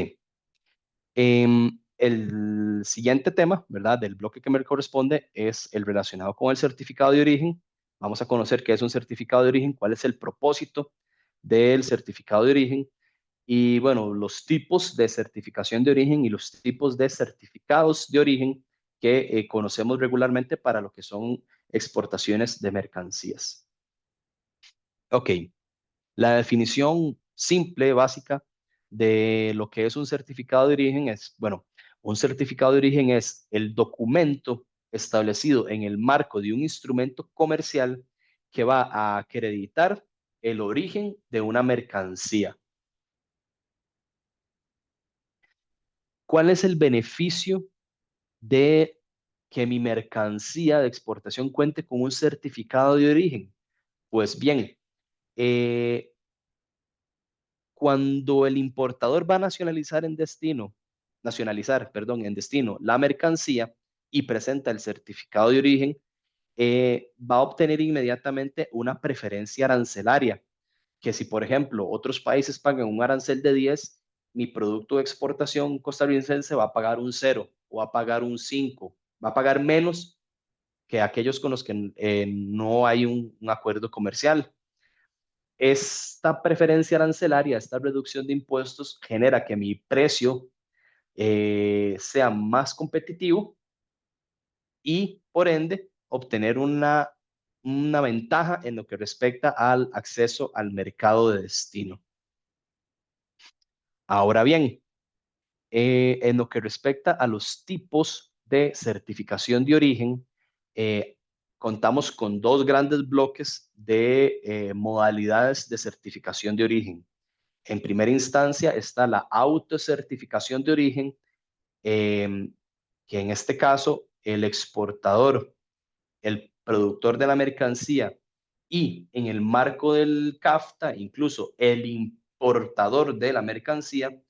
el siguiente tema, ¿verdad? Del bloque que me corresponde es el relacionado con el certificado de origen. Vamos a conocer qué es un certificado de origen, cuál es el propósito del certificado de origen y, bueno, los tipos de certificación de origen y los tipos de certificados de origen que conocemos regularmente para lo que son exportaciones de mercancías. Ok, la definición simple, básica, de lo que es un certificado de origen es, bueno, un certificado de origen es el documento establecido en el marco de un instrumento comercial que va a acreditar el origen de una mercancía. ¿Cuál es el beneficio de que mi mercancía de exportación cuente con un certificado de origen? Pues bien, eh, cuando el importador va a nacionalizar, perdón, en destino la mercancía y presenta el certificado de origen, va a obtener inmediatamente una preferencia arancelaria, que si, por ejemplo, otros países pagan un arancel de 10, mi producto de exportación costarricense va a pagar un 0 o va a pagar un 5, va a pagar menos que aquellos con los que no hay un acuerdo comercial. Esta preferencia arancelaria, esta reducción de impuestos genera que mi precio sea más competitivo y por ende obtener una ventaja en lo que respecta al acceso al mercado de destino. Ahora bien, en lo que respecta a los tipos de certificación de origen, eh, contamos con dos grandes bloques de modalidades de certificación de origen. En primera instancia está la autocertificación de origen, que en este caso el exportador, el productor de la mercancía y en el marco del CAFTA, incluso el importador de la mercancía,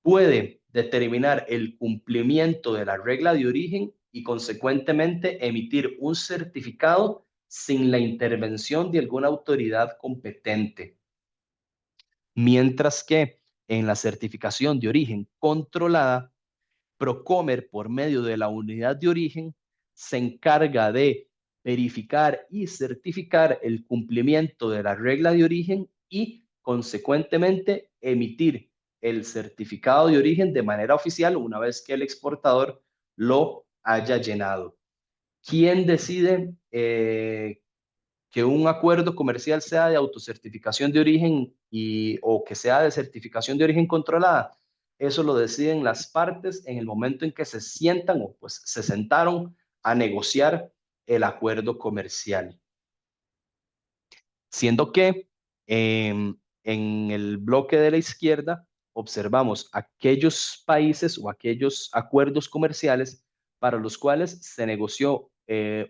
puede determinar el cumplimiento de la regla de origen y consecuentemente emitir un certificado sin la intervención de alguna autoridad competente. Mientras que en la certificación de origen controlada, Procomer, por medio de la unidad de origen, se encarga de verificar y certificar el cumplimiento de la regla de origen y, consecuentemente, emitir el certificado de origen de manera oficial una vez que el exportador lo haya llenado. ¿Quién decide que un acuerdo comercial sea de autocertificación de origen o que sea de certificación de origen controlada? Eso lo deciden las partes en el momento en que se sientan o pues se sentaron a negociar el acuerdo comercial. Siendo que en el bloque de la izquierda observamos aquellos países o aquellos acuerdos comerciales para los cuales se negoció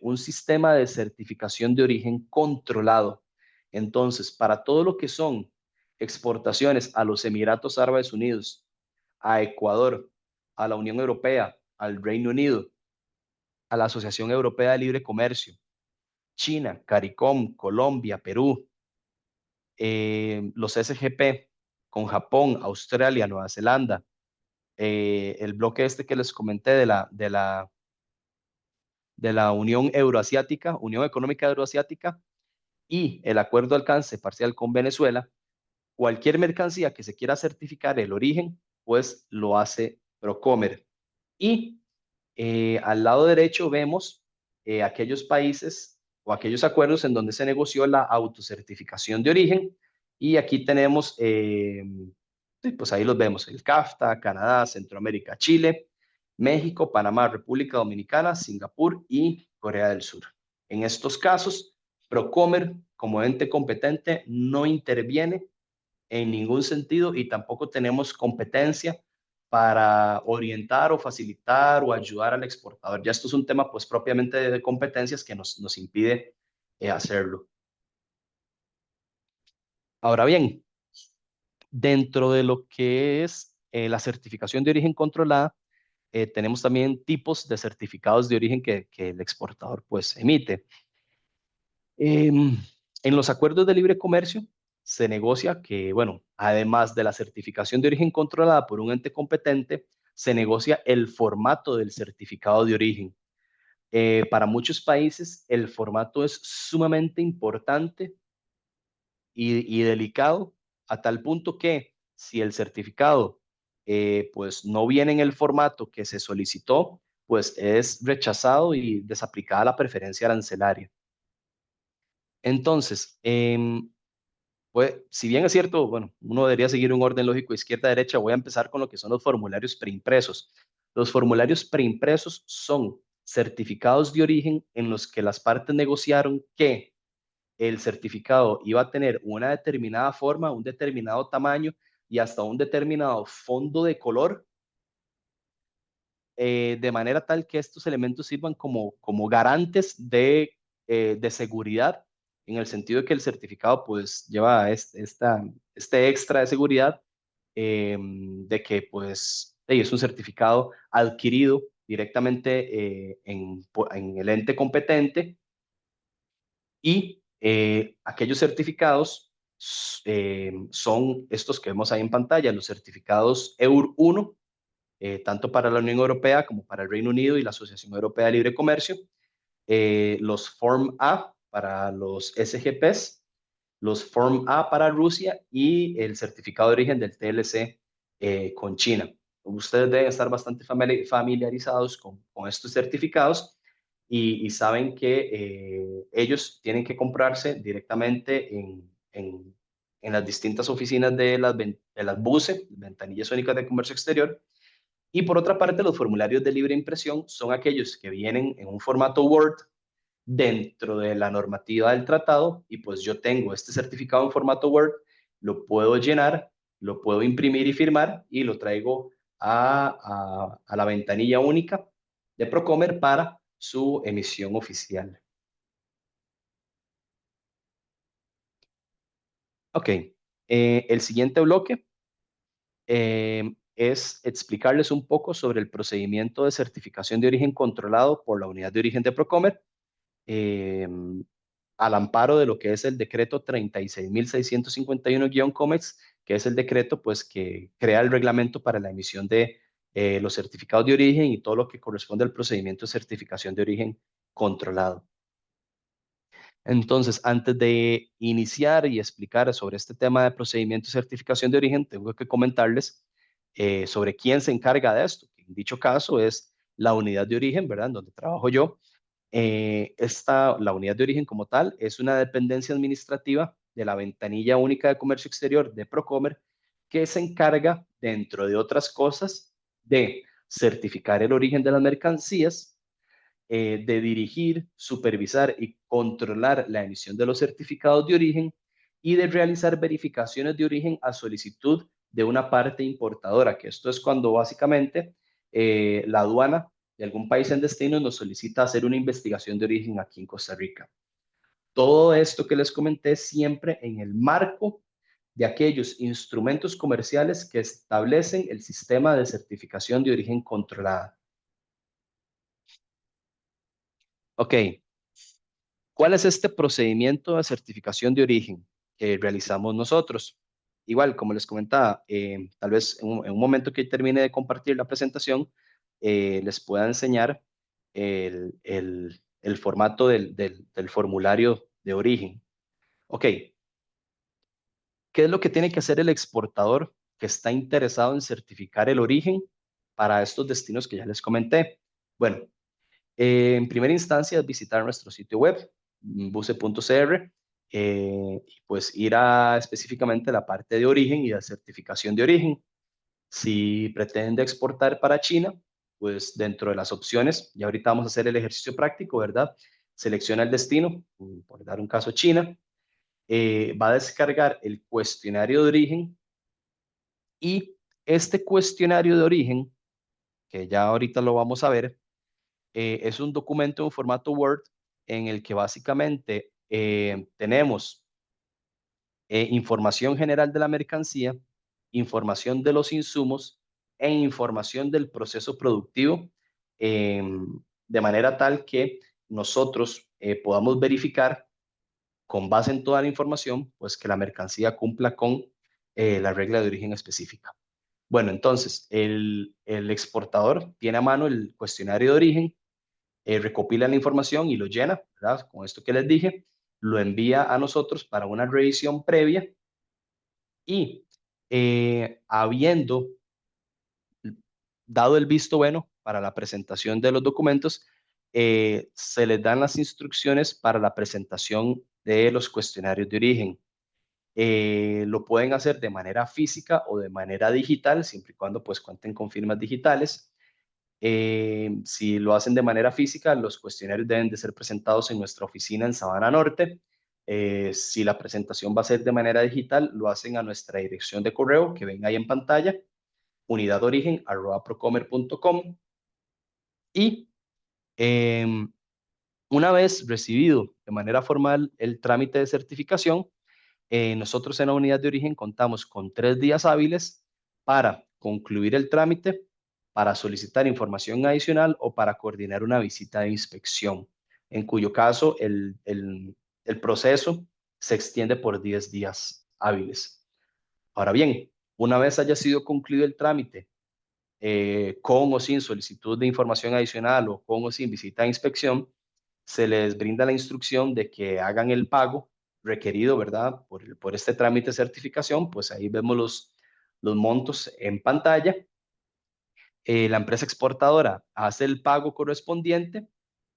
un sistema de certificación de origen controlado. Entonces, para todo lo que son exportaciones a los Emiratos Árabes Unidos, a Ecuador, a la Unión Europea, al Reino Unido, a la Asociación Europea de Libre Comercio, China, CARICOM, Colombia, Perú, los SGP con Japón, Australia, Nueva Zelanda, el bloque este que les comenté de la Unión Euroasiática, Unión Económica Euroasiática, y el acuerdo de alcance parcial con Venezuela, cualquier mercancía que se quiera certificar el origen, pues lo hace Procomer. Y al lado derecho vemos aquellos países o aquellos acuerdos en donde se negoció la autocertificación de origen. Y aquí tenemos, sí, pues ahí los vemos, el CAFTA, Canadá, Centroamérica, Chile, México, Panamá, República Dominicana, Singapur y Corea del Sur. En estos casos, Procomer, como ente competente, no interviene en ningún sentido y tampoco tenemos competencia para orientar o facilitar o ayudar al exportador. Ya esto es un tema pues propiamente de competencias que nos impide hacerlo. Ahora bien, dentro de lo que es la certificación de origen controlada, tenemos también tipos de certificados de origen que el exportador pues emite. En los acuerdos de libre comercio se negocia que, bueno, además de la certificación de origen controlada por un ente competente, se negocia el formato del certificado de origen. Para muchos países, el formato es sumamente importante y delicado, a tal punto que si el certificado pues no viene en el formato que se solicitó, pues es rechazado y desaplicada la preferencia arancelaria. Entonces, pues, si bien es cierto, bueno, uno debería seguir un orden lógico izquierda-derecha, voy a empezar con lo que son los formularios preimpresos. Los formularios preimpresos son certificados de origen en los que las partes negociaron que el certificado iba a tener una determinada forma, un determinado tamaño y hasta un determinado fondo de color, de manera tal que estos elementos sirvan como garantes de seguridad, en el sentido de que el certificado pues lleva este extra de seguridad, de que pues es un certificado adquirido directamente en el ente competente. Y aquellos certificados son estos que vemos ahí en pantalla, los certificados EUR 1, tanto para la Unión Europea como para el Reino Unido y la Asociación Europea de Libre Comercio, los Form A para los SGPs, los Form A para Rusia y el certificado de origen del TLC con China. Ustedes deben estar bastante familiarizados con estos certificados y saben que ellos tienen que comprarse directamente en las distintas oficinas de las BUCE, Ventanillas Únicas de Comercio Exterior. Y por otra parte, los formularios de libre impresión son aquellos que vienen en un formato Word dentro de la normativa del tratado y pues yo tengo este certificado en formato Word, lo puedo llenar, lo puedo imprimir y firmar y lo traigo a la ventanilla única de Procomer para su emisión oficial. Ok, el siguiente bloque es explicarles un poco sobre el procedimiento de certificación de origen controlado por la unidad de origen de Procomer, eh, al amparo de lo que es el decreto 36.651-COMEX, que es el decreto pues, que crea el reglamento para la emisión de los certificados de origen y todo lo que corresponde al procedimiento de certificación de origen controlado. Entonces, antes de iniciar y explicar sobre este tema de procedimiento de certificación de origen, tengo que comentarles sobre quién se encarga de esto. En dicho caso es la unidad de origen, ¿verdad? En donde trabajo yo. La unidad de origen como tal es una dependencia administrativa de la Ventanilla Única de Comercio Exterior de Procomer, que se encarga, dentro de otras cosas, de certificar el origen de las mercancías, de dirigir, supervisar y controlar la emisión de los certificados de origen y de realizar verificaciones de origen a solicitud de una parte importadora, que esto es cuando básicamente la aduana de algún país en destino nos solicita hacer una investigación de origen aquí en Costa Rica. Todo esto que les comenté siempre en el marco de aquellos instrumentos comerciales que establecen el sistema de certificación de origen controlada. Ok, ¿cuál es este procedimiento de certificación de origen que realizamos nosotros? Igual, como les comentaba, tal vez en un momento que termine de compartir la presentación, les pueda enseñar el formato del formulario de origen. Ok, ¿qué es lo que tiene que hacer el exportador que está interesado en certificar el origen para estos destinos que ya les comenté? Bueno, en primera instancia es visitar nuestro sitio web, buce.cr, y pues ir a específicamente la parte de origen y la certificación de origen. Si pretende exportar para China, pues dentro de las opciones, y ahorita vamos a hacer el ejercicio práctico, ¿verdad? Selecciona el destino, por dar un caso China, va a descargar el cuestionario de origen y este cuestionario de origen, que ya ahorita lo vamos a ver, es un documento en formato Word en el que básicamente tenemos información general de la mercancía, información de los insumos e información del proceso productivo, eh, de manera tal que nosotros podamos verificar con base en toda la información, pues que la mercancía cumpla con la regla de origen específica. Bueno, entonces el exportador tiene a mano el cuestionario de origen, recopila la información y lo llena, ¿verdad? Con esto que les dije, lo envía a nosotros para una revisión previa y habiendo dado el visto bueno para la presentación de los documentos, se les dan las instrucciones para la presentación de los cuestionarios de origen. Lo pueden hacer de manera física o de manera digital, siempre y cuando pues cuenten con firmas digitales. Si lo hacen de manera física, los cuestionarios deben de ser presentados en nuestra oficina en Sabana Norte. Si la presentación va a ser de manera digital, lo hacen a nuestra dirección de correo que ven ahí en pantalla, unidadorigen@procomer.com. Y una vez recibido de manera formal el trámite de certificación, nosotros en la unidad de origen contamos con 3 días hábiles para concluir el trámite, para solicitar información adicional o para coordinar una visita de inspección, en cuyo caso el proceso se extiende por 10 días hábiles. Ahora bien, una vez haya sido concluido el trámite, con o sin solicitud de información adicional o con o sin visita de inspección, se les brinda la instrucción de que hagan el pago requerido, ¿verdad? Por este trámite de certificación, pues ahí vemos los montos en pantalla. La empresa exportadora hace el pago correspondiente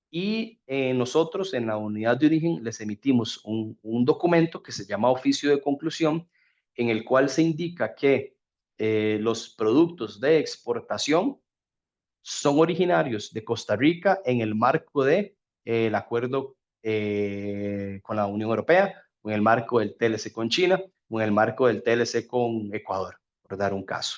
y nosotros en la unidad de origen les emitimos un documento que se llama oficio de conclusión, en el cual se indica que los productos de exportación son originarios de Costa Rica en el marco de, el acuerdo con la Unión Europea, o en el marco del TLC con China, o en el marco del TLC con Ecuador, por dar un caso.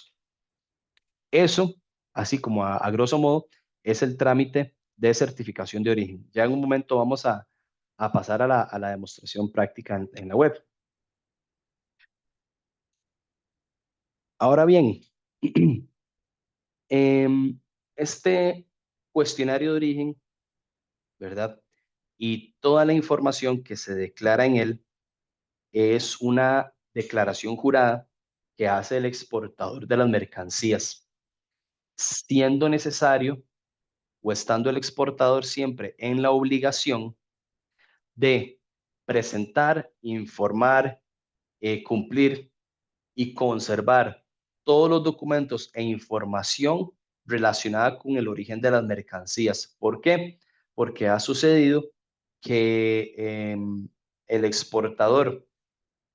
Eso, así como a grosso modo, es el trámite de certificación de origen. Ya en un momento vamos a pasar a la demostración práctica en la web. Ahora bien, este cuestionario de origen, ¿verdad? Y toda la información que se declara en él es una declaración jurada que hace el exportador de las mercancías, siendo necesario o estando el exportador siempre en la obligación de presentar, informar, cumplir y conservar todos los documentos e información relacionada con el origen de las mercancías. ¿Por qué? Porque ha sucedido que el exportador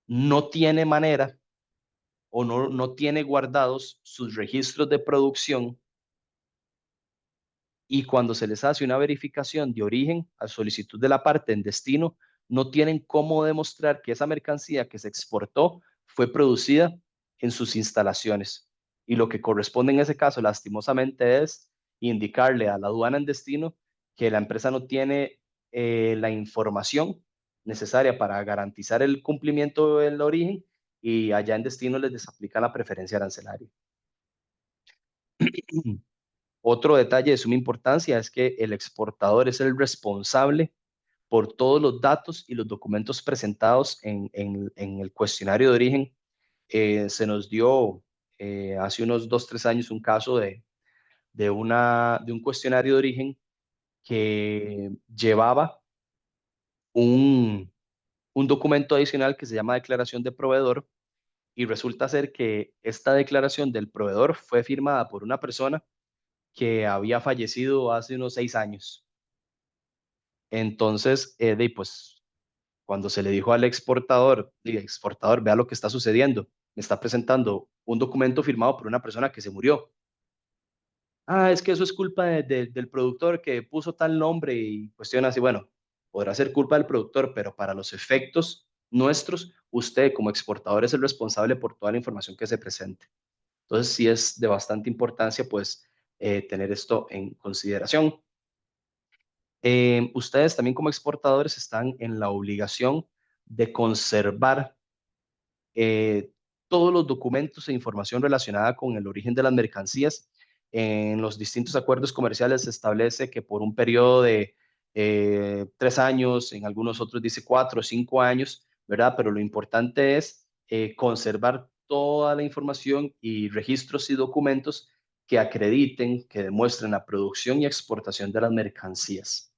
no tiene manera o no tiene guardados sus registros de producción y cuando se les hace una verificación de origen a solicitud de la parte en destino, no tienen cómo demostrar que esa mercancía que se exportó fue producida en sus instalaciones. Y lo que corresponde en ese caso, lastimosamente, es indicarle a la aduana en destino que la empresa no tiene la información necesaria para garantizar el cumplimiento del origen y allá en destino les desaplican la preferencia arancelaria. Otro detalle de suma importancia es que el exportador es el responsable por todos los datos y los documentos presentados en el cuestionario de origen. Se nos dio hace unos 2, 3 años un caso de un cuestionario de origen que llevaba un, un documento adicional que se llama declaración de proveedor, y resulta ser que esta declaración del proveedor fue firmada por una persona que había fallecido hace unos 6 años. Entonces, pues cuando se le dijo al exportador, exportador, vea lo que está sucediendo, me está presentando un documento firmado por una persona que se murió. Ah, es que eso es culpa del productor que puso tal nombre y cuestión así. Bueno, podrá ser culpa del productor, pero para los efectos nuestros, usted como exportador es el responsable por toda la información que se presente. Entonces, sí es de bastante importancia, pues, tener esto en consideración. Ustedes también como exportadores están en la obligación de conservar eh, todos los documentos e información relacionada con el origen de las mercancías. En los distintos acuerdos comerciales se establece que por un periodo de 3 años, en algunos otros dice 4 o 5 años, ¿verdad? Pero lo importante es conservar toda la información y registros y documentos que acrediten, que demuestren la producción y exportación de las mercancías.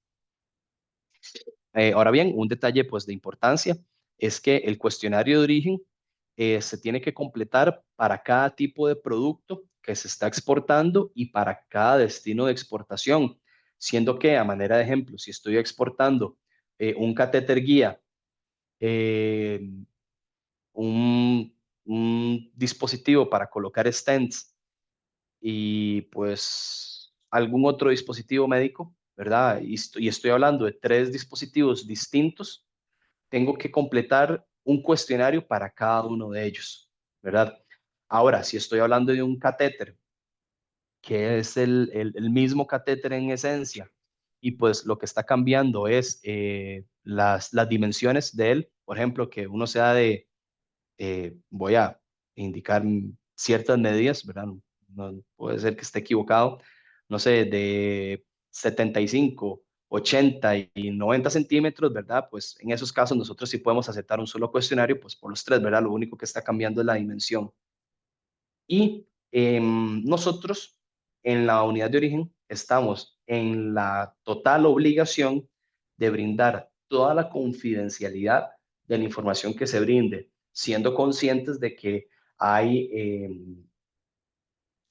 Ahora bien, un detalle pues de importancia es que el cuestionario de origen se tiene que completar para cada tipo de producto que se está exportando y para cada destino de exportación, siendo que a manera de ejemplo, si estoy exportando un catéter guía, eh, un dispositivo para colocar stents y pues algún otro dispositivo médico, ¿verdad? Y estoy hablando de 3 dispositivos distintos, tengo que completar un cuestionario para cada uno de ellos, ¿verdad? Ahora, si estoy hablando de un catéter, que es el mismo catéter en esencia, y pues lo que está cambiando es las dimensiones de él, por ejemplo, que uno sea voy a indicar ciertas medidas, ¿verdad? No, puede ser que esté equivocado, no sé, de 75, 80 y 90 centímetros, ¿verdad? Pues en esos casos nosotros sí podemos aceptar un solo cuestionario, pues por los 3, ¿verdad? Lo único que está cambiando es la dimensión. Y nosotros en la unidad de origen estamos en la total obligación de brindar toda la confidencialidad de la información que se brinde, siendo conscientes de que hay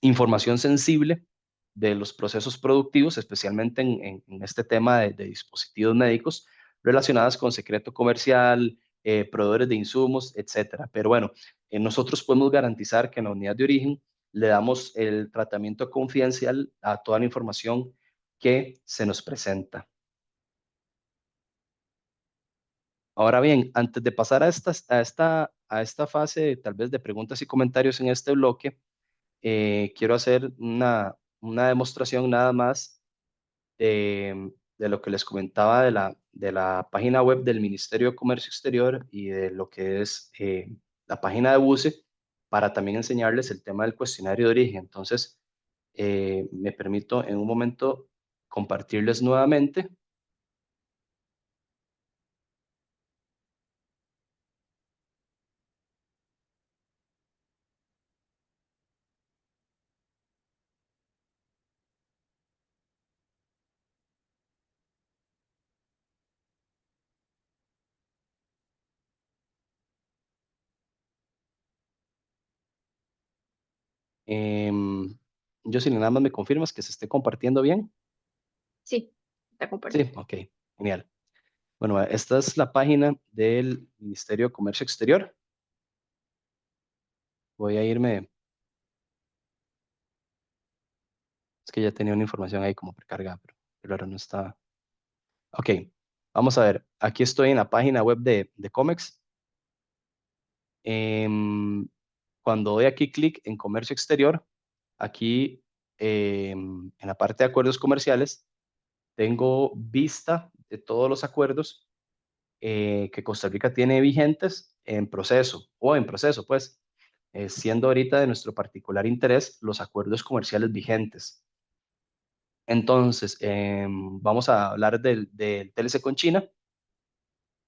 información sensible de los procesos productivos, especialmente en este tema de dispositivos médicos relacionadas con secreto comercial, proveedores de insumos, etcétera. Pero bueno, nosotros podemos garantizar que en la unidad de origen le damos el tratamiento confidencial a toda la información que se nos presenta. Ahora bien, antes de pasar a esta fase, tal vez de preguntas y comentarios en este bloque, quiero hacer una demostración nada más de lo que les comentaba de la página web del Ministerio de Comercio Exterior y de lo que es la página de BUCE, para también enseñarles el tema del cuestionario de origen. Entonces, me permito en un momento compartirles nuevamente. Yo, si nada más me confirmas que se esté compartiendo bien. Sí, está Sí, compartido. ok, genial. Bueno, esta es la página del Ministerio de Comercio Exterior. Voy a irme, es que ya tenía una información ahí como precargada, pero ahora no está. Ok, vamos a ver. Aquí estoy en la página web de COMEX. Em, Cuando doy aquí clic en Comercio Exterior, aquí en la parte de acuerdos comerciales, tengo vista de todos los acuerdos que Costa Rica tiene vigentes en proceso, pues, siendo ahorita de nuestro particular interés los acuerdos comerciales vigentes. Entonces, vamos a hablar del TLC con China.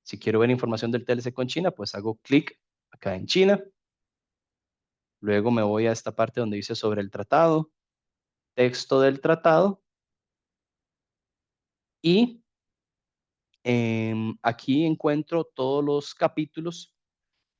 Si quiero ver información del TLC con China, pues hago clic acá en China. Luego me voy a esta parte donde dice sobre el tratado, texto del tratado y aquí encuentro todos los capítulos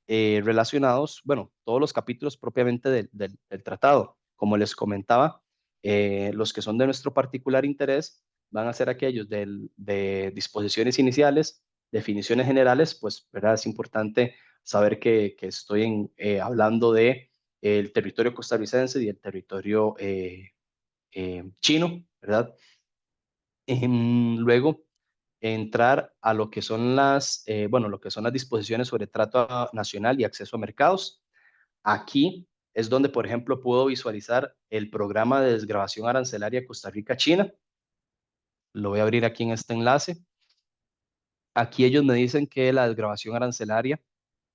relacionados, bueno, todos los capítulos propiamente del tratado. Como les comentaba, los que son de nuestro particular interés van a ser aquellos de disposiciones iniciales, definiciones generales, pues, ¿verdad? Es importante saber que estoy hablando de el territorio costarricense y el territorio chino, ¿verdad? Luego, entrar a lo que son bueno, lo que son las disposiciones sobre trato nacional y acceso a mercados. Aquí es donde, por ejemplo, puedo visualizar el programa de desgravación arancelaria Costa Rica-China. Lo voy a abrir aquí en este enlace. Aquí ellos me dicen que la desgravación arancelaria,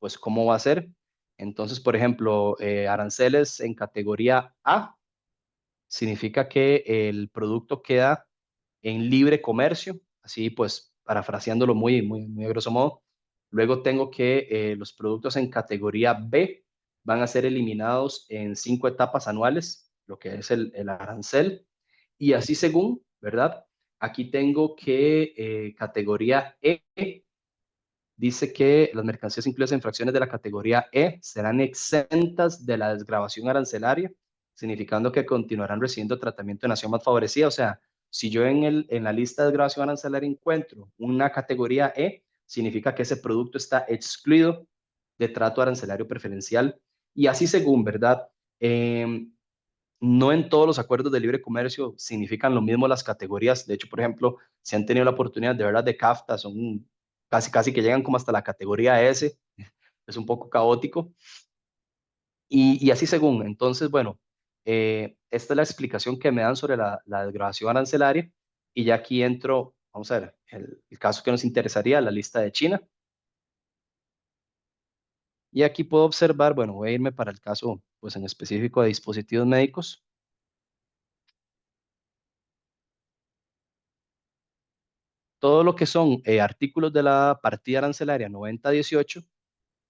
pues, ¿cómo va a ser? Entonces, por ejemplo, aranceles en categoría A significa que el producto queda en libre comercio, así pues parafraseándolo muy a grosso modo. Luego tengo que los productos en categoría B van a ser eliminados en 5 etapas anuales, lo que es el arancel. Y así según, ¿verdad? Aquí tengo que categoría E dice que las mercancías incluidas en fracciones de la categoría E serán exentas de la desgravación arancelaria, significando que continuarán recibiendo tratamiento de nación más favorecida. O sea, si yo en la lista de desgravación arancelaria encuentro una categoría E, significa que ese producto está excluido de trato arancelario preferencial. Y así según, ¿verdad? No en todos los acuerdos de libre comercio significan lo mismo las categorías. De hecho, por ejemplo, si han tenido la oportunidad de verlas de CAFTA, son casi que llegan como hasta la categoría S. Es un poco caótico. Y así según. Entonces, bueno, esta es la explicación que me dan sobre la desgravación arancelaria. Y ya aquí entro, vamos a ver, el caso que nos interesaría, la lista de China. Y aquí puedo observar, bueno, voy a irme para el caso, pues en específico de dispositivos médicos. Todo lo que son artículos de la partida arancelaria 9018,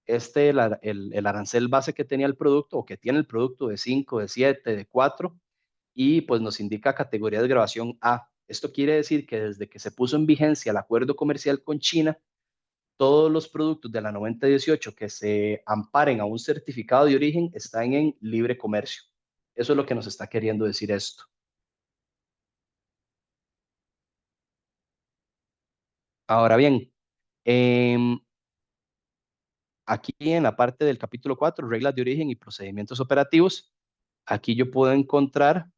el arancel base que tenía el producto o que tiene el producto de 5, de 7, de 4, y pues nos indica categoría de grabación A. Esto quiere decir que desde que se puso en vigencia el acuerdo comercial con China, todos los productos de la 9018 que se amparen a un certificado de origen están en libre comercio. Eso es lo que nos está queriendo decir esto. Ahora bien, em, aquí en la parte del capítulo 4, reglas de origen y procedimientos operativos, aquí yo puedo encontrar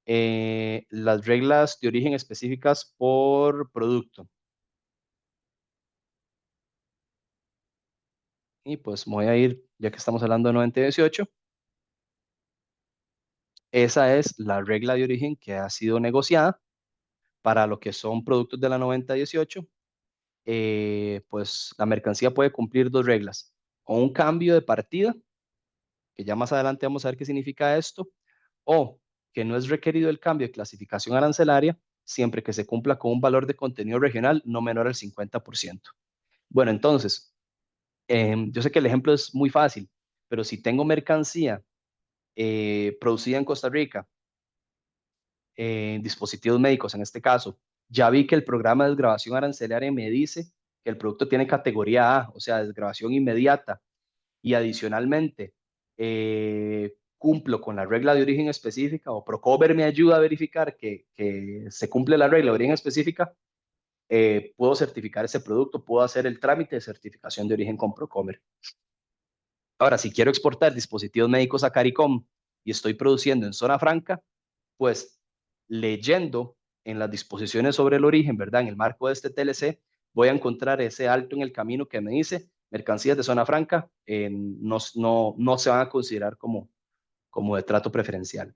las reglas de origen específicas por producto. Y pues voy a ir, ya que estamos hablando de 9018, esa es la regla de origen que ha sido negociada para lo que son productos de la 9018. Pues la mercancía puede cumplir dos reglas: o un cambio de partida, que ya más adelante vamos a ver qué significa esto, o que no es requerido el cambio de clasificación arancelaria siempre que se cumpla con un valor de contenido regional no menor al 50%. Bueno, entonces, yo sé que el ejemplo es muy fácil, pero si tengo mercancía producida en Costa Rica, dispositivos médicos en este caso, ya vi que el programa de desgravación arancelaria me dice que el producto tiene categoría A, o sea, desgravación inmediata, y adicionalmente cumplo con la regla de origen específica o Procover me ayuda a verificar que se cumple la regla de origen específica, puedo certificar ese producto, puedo hacer el trámite de certificación de origen con Procomer. Ahora, si quiero exportar dispositivos médicos a CARICOM y estoy produciendo en zona franca, pues leyendo en las disposiciones sobre el origen, ¿verdad? En el marco de este TLC, voy a encontrar ese alto en el camino que me dice mercancías de zona franca no se van a considerar como de trato preferencial.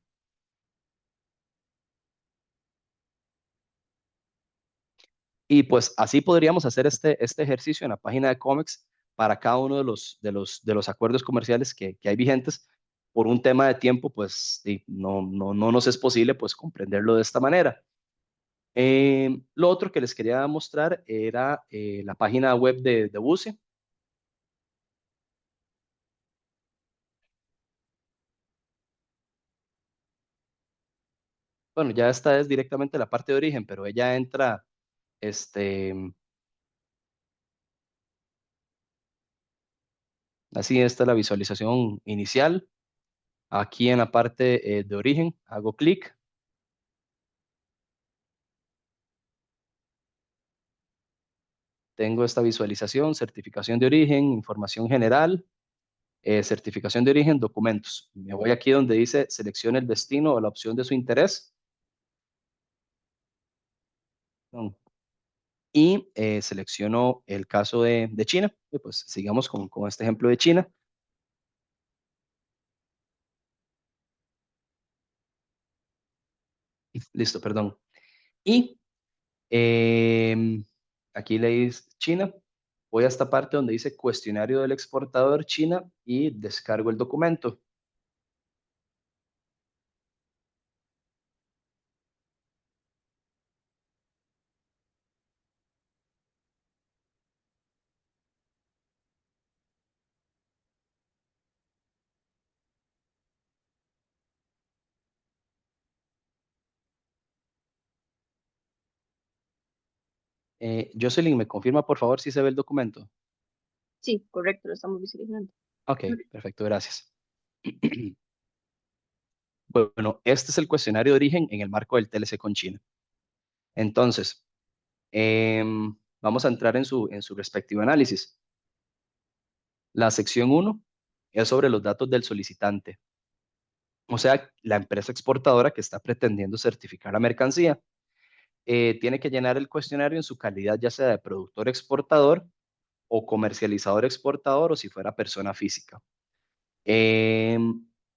Y pues así podríamos hacer este ejercicio en la página de COMEX para cada uno de los acuerdos comerciales que hay vigentes. Por un tema de tiempo, pues no nos es posible pues comprenderlo de esta manera. Lo otro que les quería mostrar era la página web de BUCE. Bueno, ya esta es directamente la parte de origen, pero ella entra, este, así está la visualización inicial. Aquí en la parte de origen hago clic. Tengo esta visualización, certificación de origen, información general, certificación de origen, documentos. Me voy aquí donde dice seleccione el destino o la opción de su interés. Y selecciono el caso de China. Y pues sigamos con este ejemplo de China. Listo, perdón. Y aquí leí China. Voy a esta parte donde dice cuestionario del exportador China y descargo el documento. Jocelyn, ¿me confirma por favor si se ve el documento? Sí, correcto, lo estamos visualizando. Ok, perfecto, gracias. Bueno, este es el cuestionario de origen en el marco del TLC con China. Entonces, vamos a entrar en su respectivo análisis. La sección uno es sobre los datos del solicitante, o sea, la empresa exportadora que está pretendiendo certificar la mercancía. Tiene que llenar el cuestionario en su calidad ya sea de productor exportador o comercializador exportador o si fuera persona física. Eh,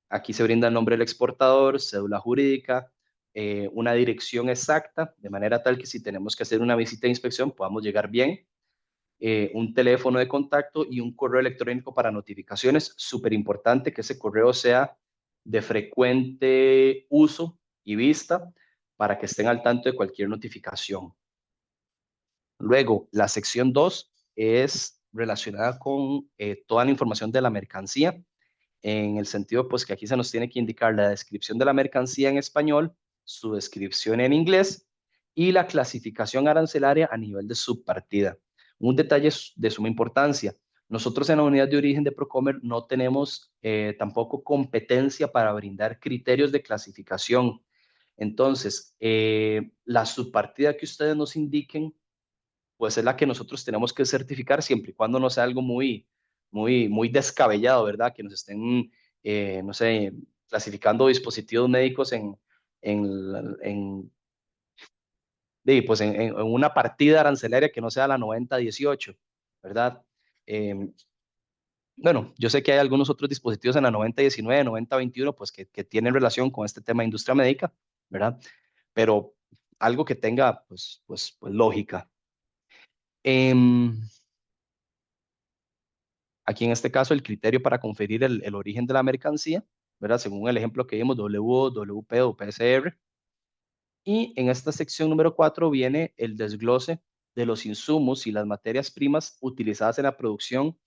Aquí se brinda el nombre del exportador, cédula jurídica, una dirección exacta, de manera tal que si tenemos que hacer una visita de inspección podamos llegar bien, un teléfono de contacto y un correo electrónico para notificaciones. Súper importante que ese correo sea de frecuente uso y vista para que estén al tanto de cualquier notificación. Luego, la sección 2 es relacionada con toda la información de la mercancía, en el sentido pues que aquí se nos tiene que indicar la descripción de la mercancía en español, su descripción en inglés y la clasificación arancelaria a nivel de subpartida. Un detalle de suma importancia. Nosotros en la unidad de origen de Procomer no tenemos tampoco competencia para brindar criterios de clasificación. Entonces, la subpartida que ustedes nos indiquen pues es la que nosotros tenemos que certificar siempre y cuando no sea algo muy descabellado, ¿verdad? Que nos estén, no sé, clasificando dispositivos médicos en, pues en una partida arancelaria que no sea la 9018, ¿verdad? Eh, bueno, yo sé que hay algunos otros dispositivos en la 9019, 9021, pues que tienen relación con este tema de industria médica, ¿verdad? Pero algo que tenga, pues lógica. Em, Aquí en este caso el criterio para conferir el origen de la mercancía, ¿verdad? Según el ejemplo que vimos, WO, WP o PCR. Y en esta sección número 4 viene el desglose de los insumos y las materias primas utilizadas en la producción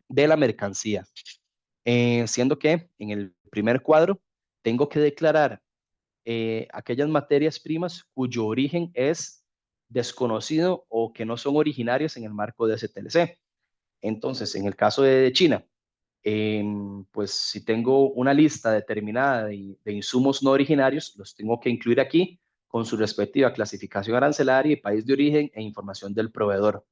de la mercancía. Siendo que en el primer cuadro tengo que declarar aquellas materias primas cuyo origen es desconocido o que no son originarias en el marco de STLC. Entonces, en el caso de China, pues si tengo una lista determinada de insumos no originarios, los tengo que incluir aquí con su respectiva clasificación arancelaria y país de origen e información del proveedor.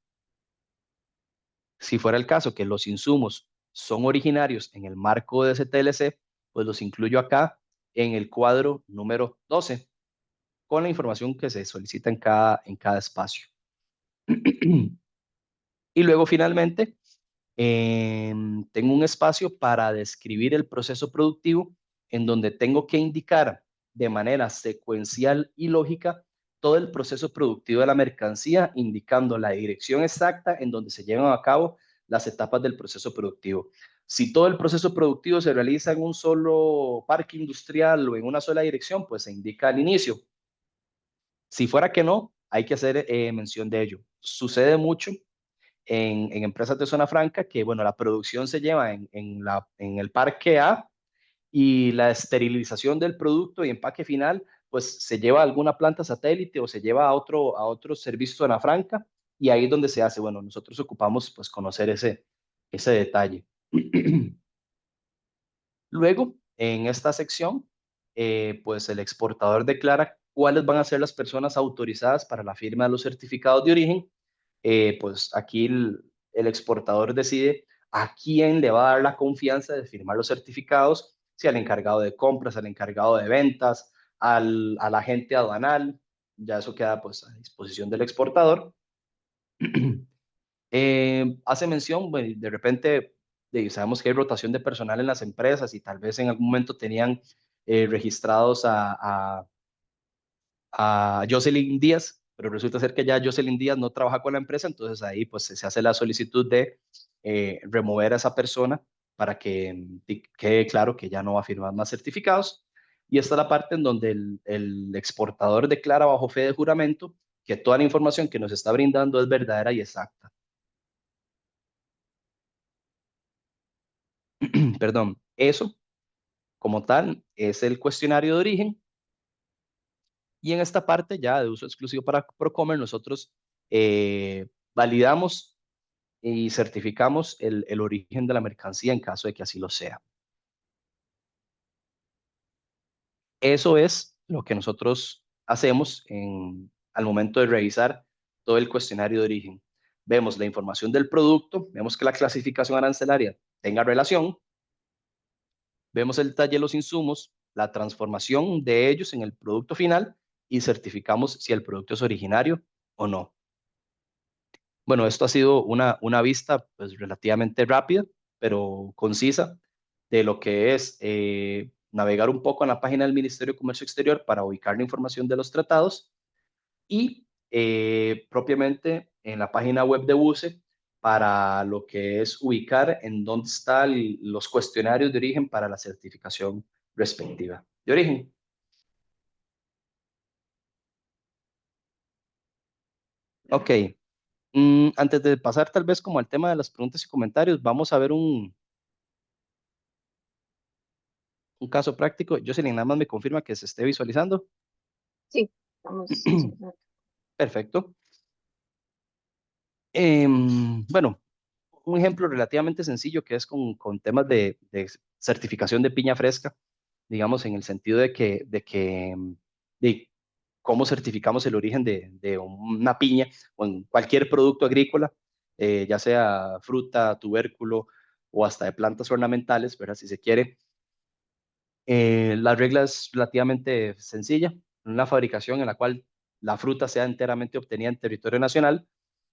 Si fuera el caso que los insumos son originarios en el marco de ese TLC, pues los incluyo acá en el cuadro número 12 con la información que se solicita en cada espacio. Y luego finalmente tengo un espacio para describir el proceso productivo en donde tengo que indicar de manera secuencial y lógica todo el proceso productivo de la mercancía, indicando la dirección exacta en donde se llevan a cabo las etapas del proceso productivo. Si todo el proceso productivo se realiza en un solo parque industrial o en una sola dirección, pues se indica al inicio. Si fuera que no, hay que hacer mención de ello. Sucede mucho en empresas de zona franca que, bueno, la producción se lleva en el parque A y la esterilización del producto y empaque final, pues se lleva a alguna planta satélite o se lleva a otro servicio zona franca y ahí es donde se hace. Bueno, nosotros ocupamos pues conocer ese detalle. Luego, en esta sección, pues el exportador declara cuáles van a ser las personas autorizadas para la firma de los certificados de origen. Pues aquí el exportador decide a quién le va a dar la confianza de firmar los certificados, si al encargado de compras, al encargado de ventas, al agente aduanal, ya eso queda pues a disposición del exportador. Hace mención, bueno, de repente sabemos que hay rotación de personal en las empresas y tal vez en algún momento tenían registrados a Jocelyn Díaz, pero resulta ser que ya Jocelyn Díaz no trabaja con la empresa, entonces ahí pues se hace la solicitud de remover a esa persona para que quede claro que ya no va a firmar más certificados. Y esta es la parte en donde el exportador declara bajo fe de juramento que toda la información que nos está brindando es verdadera y exacta. Perdón, eso como tal es el cuestionario de origen y en esta parte ya de uso exclusivo para Procomer nosotros validamos y certificamos el origen de la mercancía en caso de que así lo sea. Eso es lo que nosotros hacemos al momento de revisar todo el cuestionario de origen. Vemos la información del producto, vemos que la clasificación arancelaria tenga relación, vemos el detalle de los insumos, la transformación de ellos en el producto final y certificamos si el producto es originario o no. Bueno, esto ha sido una vista pues, relativamente rápida, pero concisa de lo que es navegar un poco en la página del Ministerio de Comercio Exterior para ubicar la información de los tratados y propiamente en la página web de BUCE para lo que es ubicar en dónde están los cuestionarios de origen para la certificación respectiva de origen. Ok, antes de pasar tal vez como al tema de las preguntas y comentarios, vamos a ver un caso práctico. Jocelyn, nada más me confirma que se esté visualizando. Sí, estamos visualizando. Perfecto. Bueno, un ejemplo relativamente sencillo que es con temas de certificación de piña fresca, digamos, en el sentido de cómo certificamos el origen de una piña o en cualquier producto agrícola, ya sea fruta, tubérculo o hasta de plantas ornamentales, ¿verdad? Si se quiere. La regla es relativamente sencilla, una fabricación en la cual la fruta sea enteramente obtenida en territorio nacional.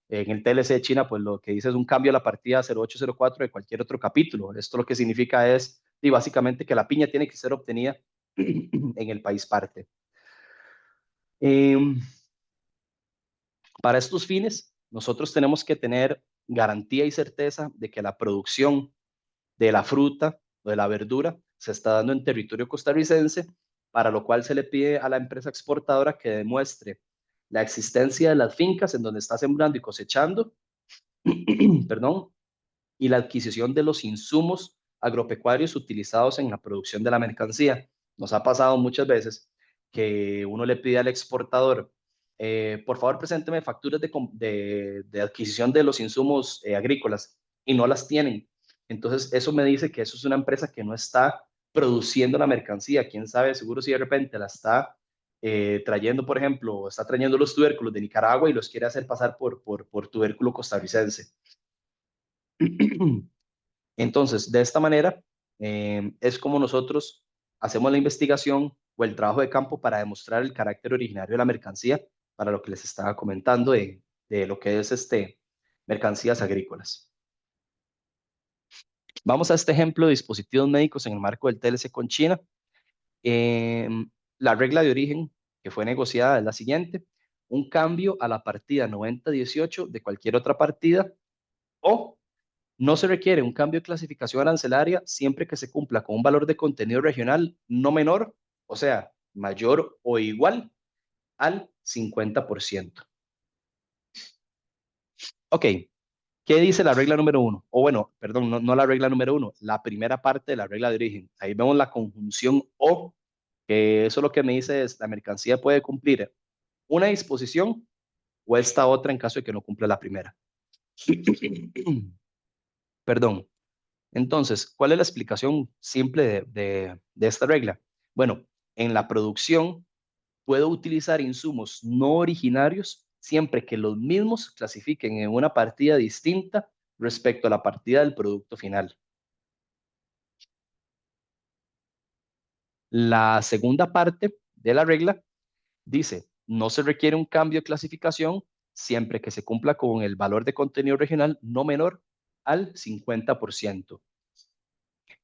En el TLC de China, pues lo que dice es un cambio a la partida 0804 de cualquier otro capítulo. Esto lo que significa es, y básicamente, que la piña tiene que ser obtenida en el país parte. Eh, para estos fines, nosotros tenemos que tener garantía y certeza de que la producción de la fruta o de la verdura se está dando en territorio costarricense, para lo cual se le pide a la empresa exportadora que demuestre la existencia de las fincas en donde está sembrando y cosechando, perdón, y la adquisición de los insumos agropecuarios utilizados en la producción de la mercancía. Nos ha pasado muchas veces que uno le pide al exportador, por favor, presénteme facturas de adquisición de los insumos agrícolas y no las tienen. Entonces, eso me dice que eso es una empresa que no está produciendo la mercancía. Quién sabe, seguro si de repente la está trayendo, por ejemplo, está trayendo los tubérculos de Nicaragua y los quiere hacer pasar por tubérculo costarricense. Entonces, de esta manera, es como nosotros hacemos la investigación o el trabajo de campo para demostrar el carácter originario de la mercancía, para lo que les estaba comentando de lo que es mercancías agrícolas. Vamos a este ejemplo de dispositivos médicos en el marco del TLC con China. La regla de origen que fue negociada es la siguiente: un cambio a la partida 9018 de cualquier otra partida o No se requiere un cambio de clasificación arancelaria siempre que se cumpla con un valor de contenido regional no menor, o sea, mayor o igual al 50%. Ok, ¿qué dice la regla número uno? O bueno, perdón, no la regla número uno, la primera parte de la regla de origen. Ahí vemos la conjunción o, que eso lo que me dice es la mercancía puede cumplir una disposición o esta otra en caso de que no cumpla la primera. Perdón. Entonces, ¿cuál es la explicación simple de esta regla? Bueno, en la producción puedo utilizar insumos no originarios siempre que los mismos clasifiquen en una partida distinta respecto a la partida del producto final. La segunda parte de la regla dice, no se requiere un cambio de clasificación siempre que se cumpla con el valor de contenido regional no menor al 50%.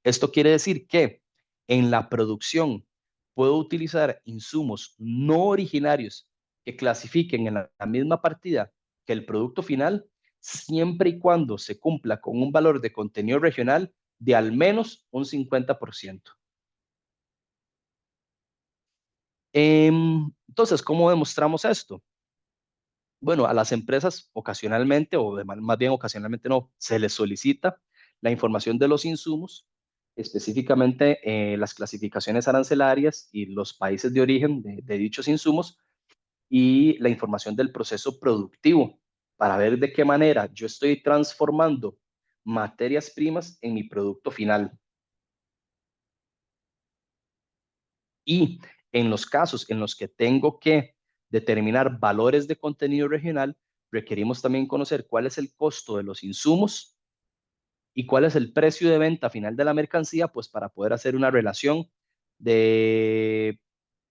Esto quiere decir que en la producción puedo utilizar insumos no originarios que clasifiquen en la misma partida que el producto final, siempre y cuando se cumpla con un valor de contenido regional de al menos un 50%. Entonces, ¿cómo demostramos esto? Bueno, a las empresas ocasionalmente, o más bien ocasionalmente no, se les solicita la información de los insumos, específicamente las clasificaciones arancelarias y los países de origen de dichos insumos y la información del proceso productivo para ver de qué manera yo estoy transformando materias primas en mi producto final. Y en los casos en los que tengo que determinar valores de contenido regional, requerimos también conocer cuál es el costo de los insumos y cuál es el precio de venta final de la mercancía, pues para poder hacer una relación de,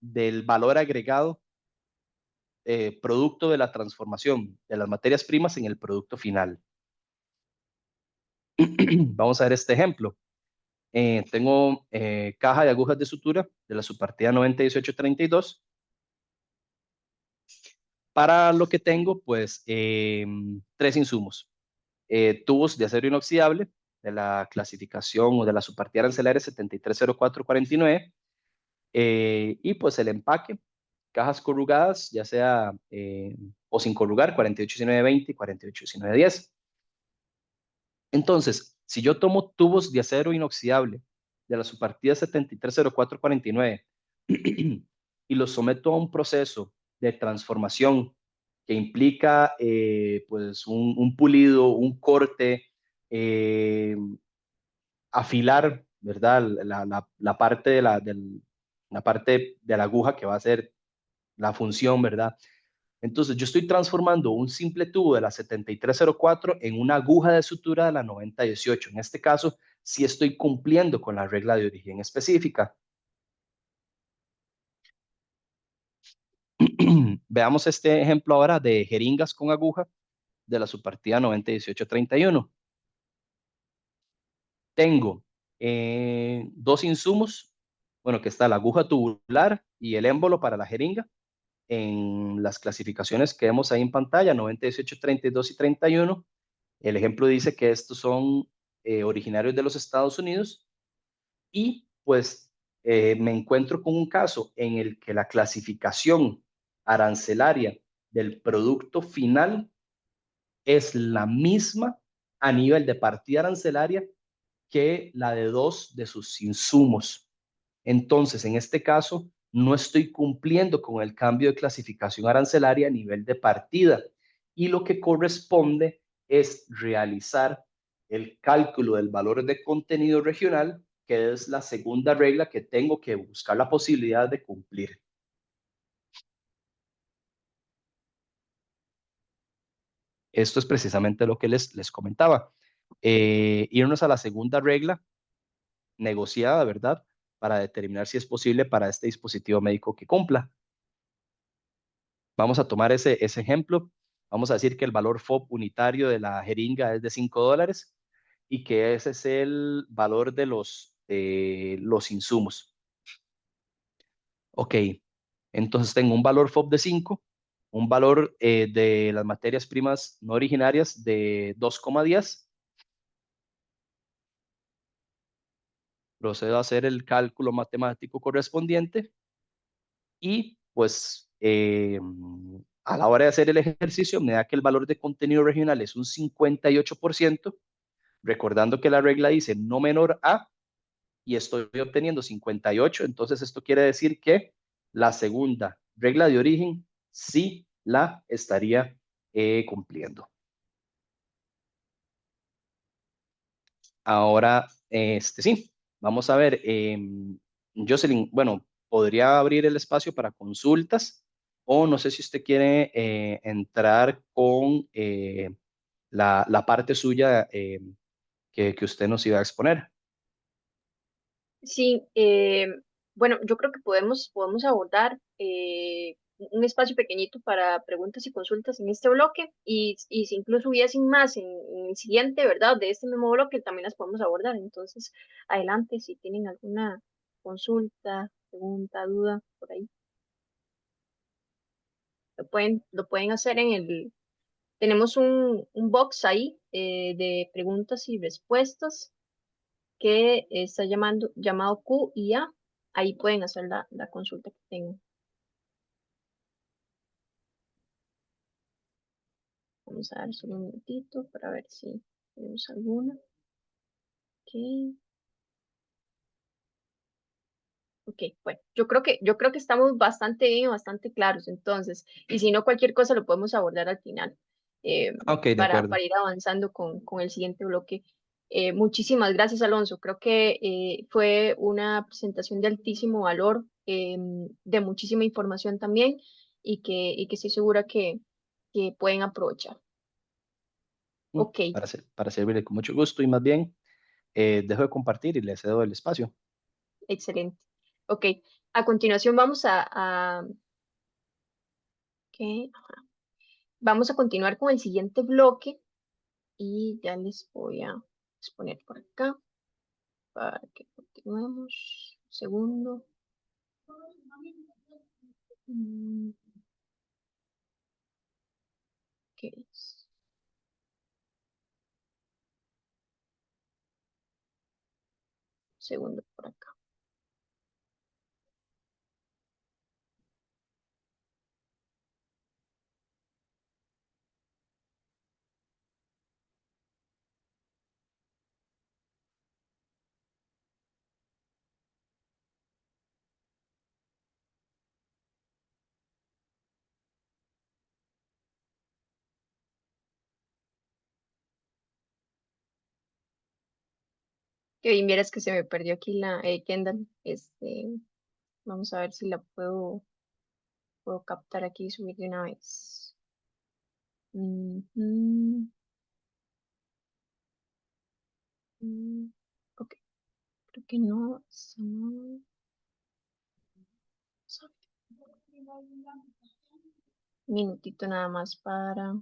del valor agregado producto de la transformación de las materias primas en el producto final. Vamos a ver este ejemplo. Tengo caja de agujas de sutura de la subpartida 901832. Para lo que tengo, pues, tres insumos. Tubos de acero inoxidable de la clasificación o de la subpartida arancelaria 730449. Y pues el empaque, cajas corrugadas, ya sea o sin corrugar, 481920 y 481910. Entonces, si yo tomo tubos de acero inoxidable de la subpartida 730449 y los someto a un proceso de transformación que implica pues un pulido, un corte, eh, afilar, ¿verdad? La parte la parte de la aguja que va a ser la función, ¿verdad? Entonces, yo estoy transformando un simple tubo de la 7304 en una aguja de sutura de la 9018. En este caso, sí estoy cumpliendo con la regla de origen específica. Veamos este ejemplo ahora de jeringas con aguja de la subpartida 901831. Tengo dos insumos, bueno, que está la aguja tubular y el émbolo para la jeringa en las clasificaciones que vemos ahí en pantalla, 9018, 32 y 31. El ejemplo dice que estos son originarios de los Estados Unidos y pues me encuentro con un caso en el que la clasificación arancelaria del producto final es la misma a nivel de partida arancelaria que la de dos de sus insumos. Entonces, en este caso, no estoy cumpliendo con el cambio de clasificación arancelaria a nivel de partida y lo que corresponde es realizar el cálculo del valor de contenido regional, que es la segunda regla que tengo que buscar la posibilidad de cumplir. Esto es precisamente lo que les comentaba. Irnos a la segunda regla negociada, ¿verdad? Para determinar si es posible para este dispositivo médico que cumpla. Vamos a tomar ese ejemplo. Vamos a decir que el valor FOB unitario de la jeringa es de $5 y que ese es el valor de los insumos. Ok, entonces tengo un valor FOB de 5, un valor de las materias primas no originarias de 2,10 procedo a hacer el cálculo matemático correspondiente y pues a la hora de hacer el ejercicio me da que el valor de contenido regional es un 58%, recordando que la regla dice no menor a, y estoy obteniendo 58, entonces esto quiere decir que la segunda regla de origen sí la estaría cumpliendo. Ahora, sí, vamos a ver, Jocelyn, bueno, podría abrir el espacio para consultas o no sé si usted quiere entrar con la parte suya que usted nos iba a exponer. Sí, bueno, yo creo que podemos abordar un espacio pequeñito para preguntas y consultas en este bloque y si incluso hubiesen más en el siguiente, ¿verdad? De este mismo bloque también las podemos abordar. Entonces, adelante, si tienen alguna consulta, pregunta, duda, por ahí, lo pueden hacer tenemos un box ahí de preguntas y respuestas que está llamado Q y A. Ahí pueden hacer la consulta que tengan. Vamos a dar solo un minutito para ver si tenemos alguna. Ok, ok, bueno, yo creo que estamos bastante bien, bastante claros entonces, y si no, cualquier cosa lo podemos abordar al final eh, Ok, de para acuerdo. ir avanzando con el siguiente bloque. Muchísimas gracias, Alonso. Creo que fue una presentación de altísimo valor, de muchísima información también, y que estoy segura que pueden aprovechar. Ok, Para servirle con mucho gusto y más bien dejo de compartir y le cedo el espacio. excelente. Ok, a continuación ok, vamos a continuar con el siguiente bloque y ya les voy a exponer por acá para que continuemos. Un segundo. Mm, ¿Qué es? Segundo por acá. Que bien vieras que se me perdió aquí la Kendall. Vamos a ver si la puedo captar aquí y subir de una vez. Ujú, mm, ok, creo que no. Eso no. Minutito nada más para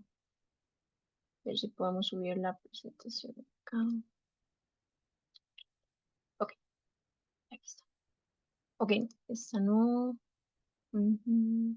ver si podemos subir la presentación acá. Ok, aquí está. Ok, esta no. Ujú.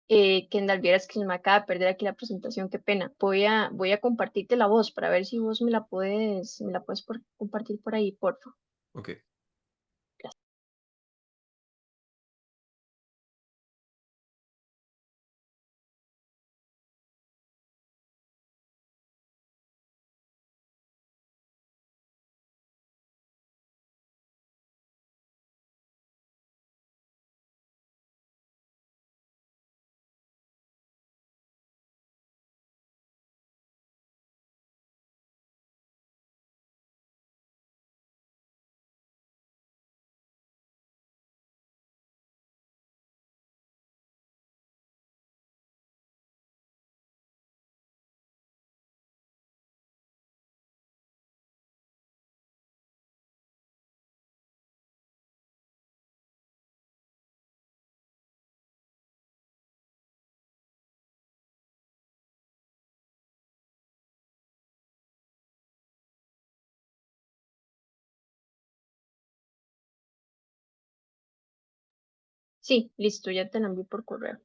Kendall, vieras que se me acaba de perder aquí la presentación, qué pena. Voy a compartirte la voz para ver si vos me la puedes compartir por ahí, por favor. Ok. Sí, listo, ya te la envío por correo.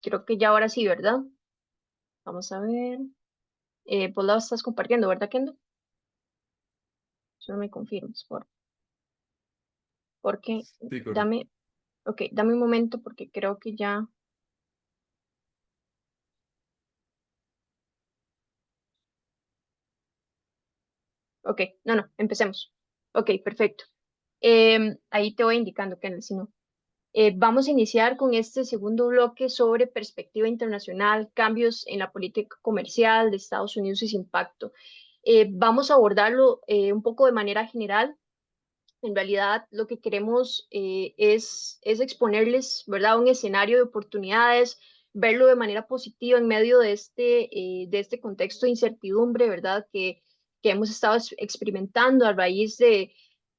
Creo que ya ahora sí, ¿verdad? Vamos a ver. Vos la estás compartiendo, ¿verdad, Kendo? Solo me confirmas, porque Sí, correcto. dame, ok, dame un momento porque creo que ya, ok, no, empecemos. Ok, perfecto. Ahí te voy indicando, Kendo, si no. Vamos a iniciar con este segundo bloque sobre perspectiva internacional, cambios en la política comercial de Estados Unidos y su impacto. Vamos a abordarlo un poco de manera general. En realidad, lo que queremos es exponerles, ¿verdad?, un escenario de oportunidades, verlo de manera positiva en medio de este contexto de incertidumbre, ¿verdad?, que hemos estado experimentando a raíz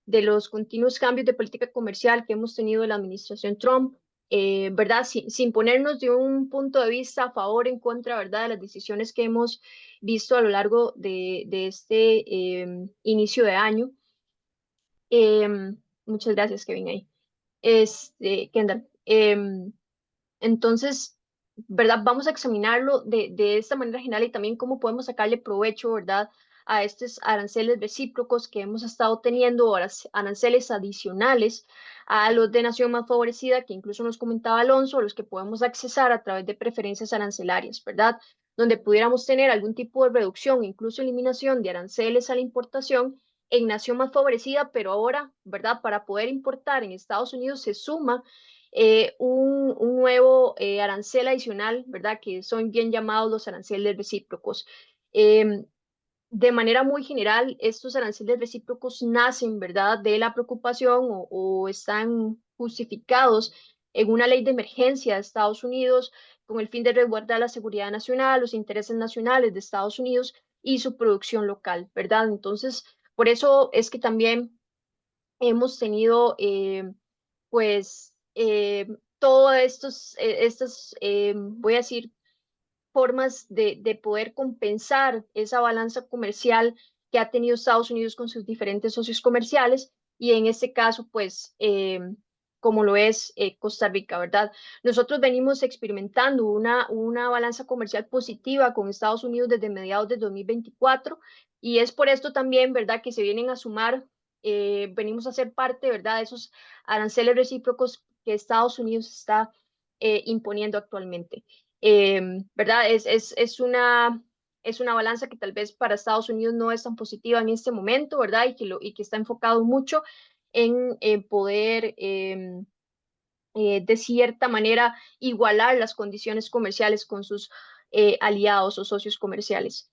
de los continuos cambios de política comercial que hemos tenido en la administración Trump, ¿verdad? Sin ponernos de un punto de vista a favor o en contra, ¿verdad?, de las decisiones que hemos visto a lo largo de este inicio de año. Muchas gracias, Kevin, ahí. Kendall. Entonces, ¿verdad? Vamos a examinarlo de esta manera general y también cómo podemos sacarle provecho, ¿verdad?, a estos aranceles recíprocos que hemos estado teniendo, o aranceles adicionales a los de nación más favorecida, que incluso nos comentaba Alonso, los que podemos accesar a través de preferencias arancelarias, ¿verdad? Donde pudiéramos tener algún tipo de reducción, incluso eliminación de aranceles a la importación en nación más favorecida, pero ahora, ¿verdad? Para poder importar en Estados Unidos se suma un nuevo arancel adicional, ¿verdad? Que son bien llamados los aranceles recíprocos. Eh, de manera muy general, estos aranceles recíprocos nacen, ¿verdad?, de la preocupación o están justificados en una ley de emergencia de Estados Unidos con el fin de resguardar la seguridad nacional, los intereses nacionales de Estados Unidos y su producción local, ¿verdad? Entonces, por eso es que también hemos tenido pues todos estas, voy a decir, formas de poder compensar esa balanza comercial que ha tenido Estados Unidos con sus diferentes socios comerciales y en este caso, pues, como lo es Costa Rica, ¿verdad? Nosotros venimos experimentando una balanza comercial positiva con Estados Unidos desde mediados de 2024 y es por esto también, ¿verdad?, que se vienen a sumar, venimos a ser parte, ¿verdad?, de esos aranceles recíprocos que Estados Unidos está imponiendo actualmente. ¿Verdad? Es una balanza que tal vez para Estados Unidos no es tan positiva en este momento, ¿verdad? Y que está enfocado mucho en poder, de cierta manera, igualar las condiciones comerciales con sus aliados o socios comerciales.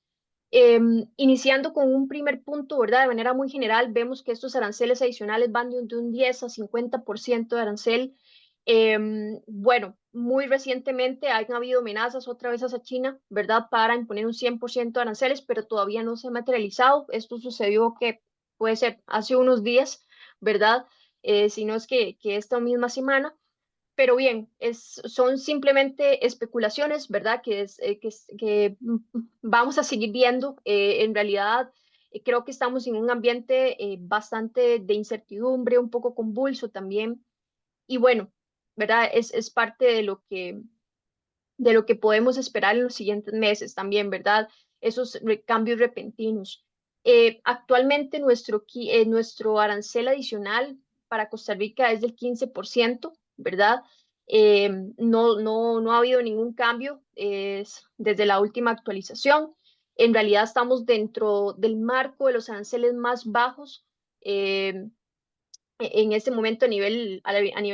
Iniciando con un primer punto, ¿verdad? De manera muy general, vemos que estos aranceles adicionales van de un 10 a 50% de arancel. Bueno, muy recientemente han habido amenazas otra vez hacia China, ¿verdad?, para imponer un 100% de aranceles, pero todavía no se ha materializado. Esto sucedió que puede ser hace unos días, ¿verdad? Si no es que esta misma semana. Pero bien, son simplemente especulaciones, ¿verdad? Que vamos a seguir viendo. En realidad, creo que estamos en un ambiente bastante de incertidumbre, un poco convulso también. Y bueno, ¿verdad? Es parte de lo que podemos esperar en los siguientes meses también, ¿verdad? Esos cambios repentinos. Actualmente nuestro arancel adicional para Costa Rica es del 15%, ¿verdad? No ha habido ningún cambio desde la última actualización. En realidad estamos dentro del marco de los aranceles más bajos. en este momento a nivel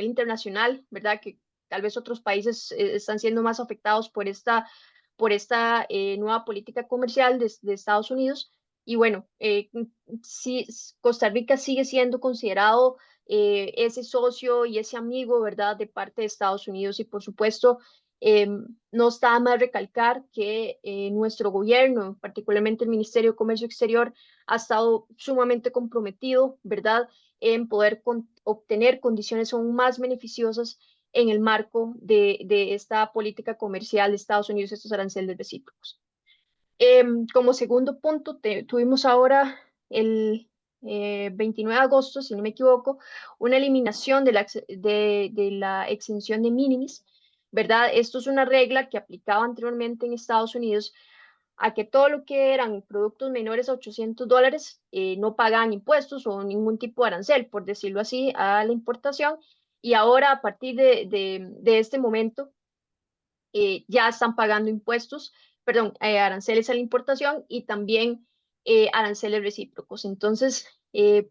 internacional, ¿verdad? Que tal vez otros países están siendo más afectados por esta nueva política comercial de Estados Unidos. Y bueno, sí, Costa Rica sigue siendo considerado ese socio y ese amigo, ¿verdad?, de parte de Estados Unidos. Y por supuesto, eh, no está más recalcar que nuestro gobierno, particularmente el Ministerio de Comercio Exterior, ha estado sumamente comprometido, ¿verdad?, en poder obtener condiciones aún más beneficiosas en el marco de esta política comercial de Estados Unidos, estos aranceles recíprocos. Como segundo punto, tuvimos ahora el 29 de agosto, si no me equivoco, una eliminación de la exención de minimis, ¿verdad? Esto es una regla que aplicaba anteriormente en Estados Unidos a que todo lo que eran productos menores a $800 no pagaban impuestos o ningún tipo de arancel, por decirlo así, a la importación. Y ahora, a partir de este momento, ya están pagando impuestos, perdón, aranceles a la importación y también aranceles recíprocos. Entonces,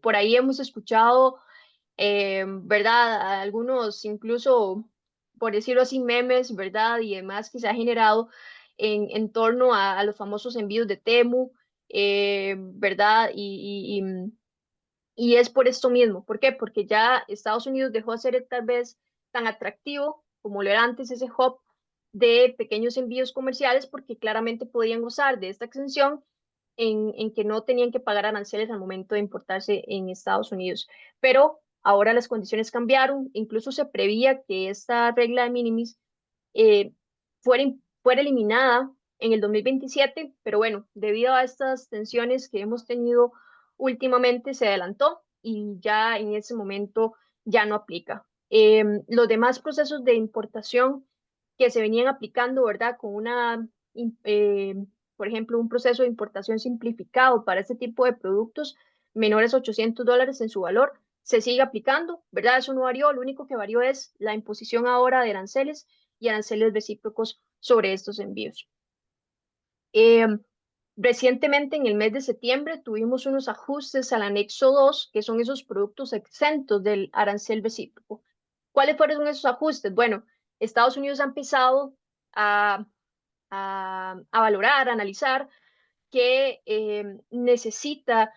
por ahí hemos escuchado, ¿verdad? Algunos incluso, por decirlo así, memes, ¿verdad? Y demás que se ha generado en torno a los famosos envíos de Temu, ¿verdad? Y es por esto mismo. ¿Por qué? Porque ya Estados Unidos dejó de ser tal vez tan atractivo como lo era antes ese hub de pequeños envíos comerciales, porque claramente podían gozar de esta exención en que no tenían que pagar aranceles al momento de importarse en Estados Unidos. Pero ahora las condiciones cambiaron, incluso se prevía que esta regla de minimis eh, fuera eliminada en el 2027, pero bueno, debido a estas tensiones que hemos tenido últimamente, se adelantó y ya en ese momento ya no aplica. Los demás procesos de importación que se venían aplicando, ¿verdad? Con por ejemplo, un proceso de importación simplificado para este tipo de productos menores a $800 en su valor, se sigue aplicando, ¿verdad? Eso no varió, lo único que varió es la imposición ahora de aranceles y aranceles recíprocos sobre estos envíos. Eh, Recientemente, en el mes de septiembre, tuvimos unos ajustes al anexo 2, que son esos productos exentos del arancel recíproco. ¿Cuáles fueron esos ajustes? Bueno, Estados Unidos ha empezado a, a valorar, a analizar que necesita,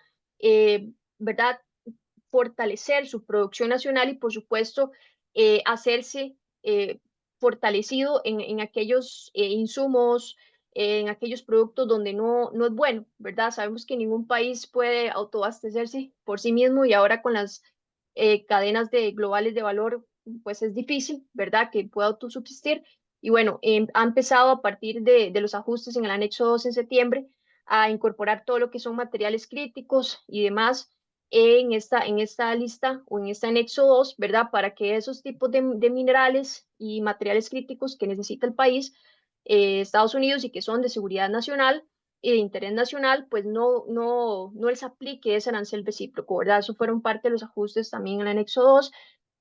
¿verdad?, fortalecer su producción nacional y, por supuesto, hacerse fortalecido en aquellos insumos, en aquellos productos donde no es bueno, ¿verdad? Sabemos que ningún país puede autoabastecerse por sí mismo y ahora con las cadenas globales de valor, pues es difícil, ¿verdad?, que pueda autosubsistir. Y bueno, ha empezado a partir de los ajustes en el anexo 2 en septiembre a incorporar todo lo que son materiales críticos y demás en esta lista o en este anexo 2, ¿verdad? Para que esos tipos de minerales y materiales críticos que necesita el país, Estados Unidos, y que son de seguridad nacional y de interés nacional, pues no les aplique ese arancel recíproco, ¿verdad? Eso fueron parte de los ajustes también en el anexo 2.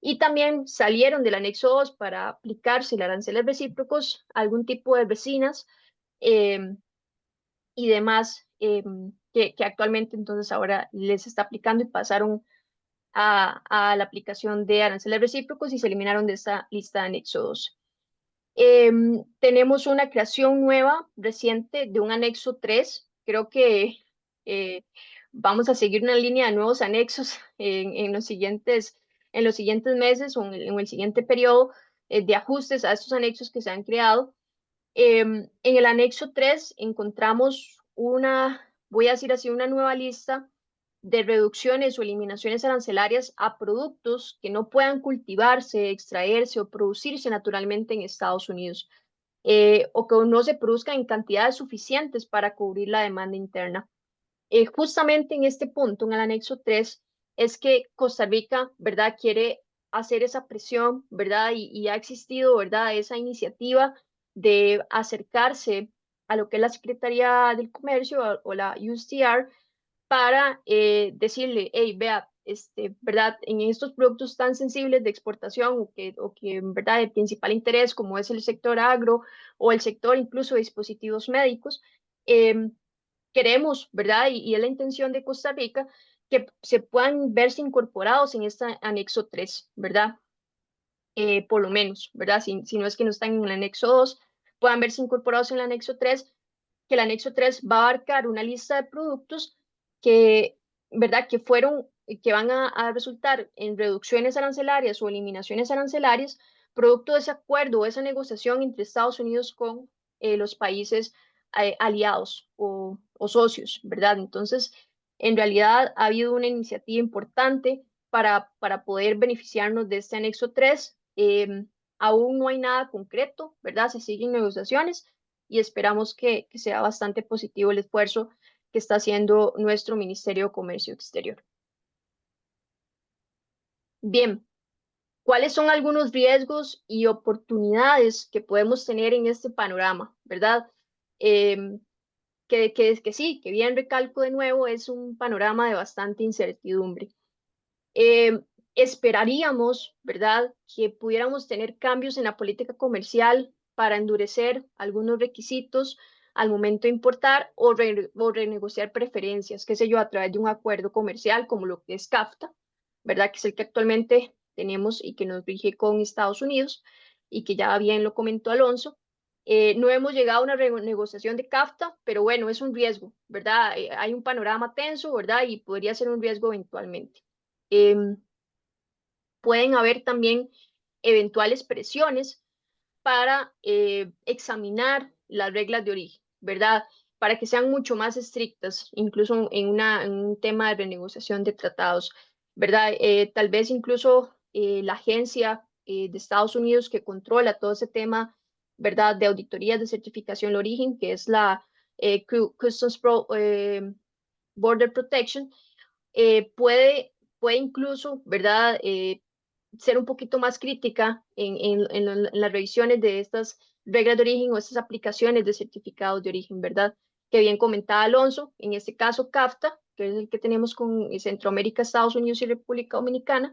Y también salieron del anexo 2 para aplicarse el aranceles recíprocos a algún tipo de resinas eh, y demás que actualmente entonces ahora les está aplicando y pasaron a la aplicación de aranceles recíprocos y se eliminaron de esa lista de anexo 2. Tenemos una creación nueva, reciente, de un anexo 3. Creo que eh, vamos a seguir una línea de nuevos anexos en los siguientes meses o en el siguiente periodo de ajustes a estos anexos que se han creado. En el anexo 3 encontramos voy a decir así, una nueva lista de reducciones o eliminaciones arancelarias a productos que no puedan cultivarse, extraerse o producirse naturalmente en Estados Unidos, o que no se produzcan en cantidades suficientes para cubrir la demanda interna. Justamente en este punto, en el anexo 3, es que Costa Rica, ¿verdad?, quiere hacer esa presión, ¿verdad? Y ha existido, ¿verdad?, esa iniciativa de acercarse a lo que es la Secretaría del Comercio o la USTR para decirle, hey, vea, ¿verdad? En estos productos tan sensibles de exportación o que en verdad de principal interés, como es el sector agro o el sector incluso de dispositivos médicos, queremos, ¿verdad? Y es la intención de Costa Rica que se puedan verse incorporados en este anexo 3, ¿verdad? Por lo menos, ¿verdad? Si no es que no están en el anexo 2, puedan verse incorporados en el anexo 3, que el anexo 3 va a abarcar una lista de productos que, ¿verdad? Que van a resultar en reducciones arancelarias o eliminaciones arancelarias, producto de ese acuerdo o esa negociación entre Estados Unidos con los países aliados o socios, ¿verdad? Entonces, en realidad ha habido una iniciativa importante para poder beneficiarnos de este anexo 3. Aún no hay nada concreto, ¿verdad? Se siguen negociaciones y esperamos que sea bastante positivo el esfuerzo que está haciendo nuestro Ministerio de Comercio Exterior. Bien, ¿cuáles son algunos riesgos y oportunidades que podemos tener en este panorama, verdad? Em, que sí, que bien recalco de nuevo, es un panorama de bastante incertidumbre. Esperaríamos, ¿verdad?, que pudiéramos tener cambios en la política comercial para endurecer algunos requisitos al momento de importar o renegociar preferencias, qué sé yo, a través de un acuerdo comercial como lo que es CAFTA, ¿verdad?, que es el que actualmente tenemos y que nos rige con Estados Unidos y que ya bien lo comentó Alonso. No hemos llegado a una renegociación de CAFTA, pero bueno, es un riesgo, ¿verdad? Hay un panorama tenso, ¿verdad? Y podría ser un riesgo eventualmente. Em, Pueden haber también eventuales presiones para examinar las reglas de origen, ¿verdad? Para que sean mucho más estrictas, incluso en un tema de renegociación de tratados, ¿verdad? Tal vez incluso la agencia de Estados Unidos que controla todo ese tema, ¿verdad? De auditorías de certificación de origen, que es la Border Protection, puede incluso, ¿verdad? Ser un poquito más crítica en las revisiones de estas reglas de origen o estas aplicaciones de certificados de origen, ¿verdad? Que bien comentaba Alonso, en este caso CAFTA, que es el que tenemos con Centroamérica, Estados Unidos y República Dominicana,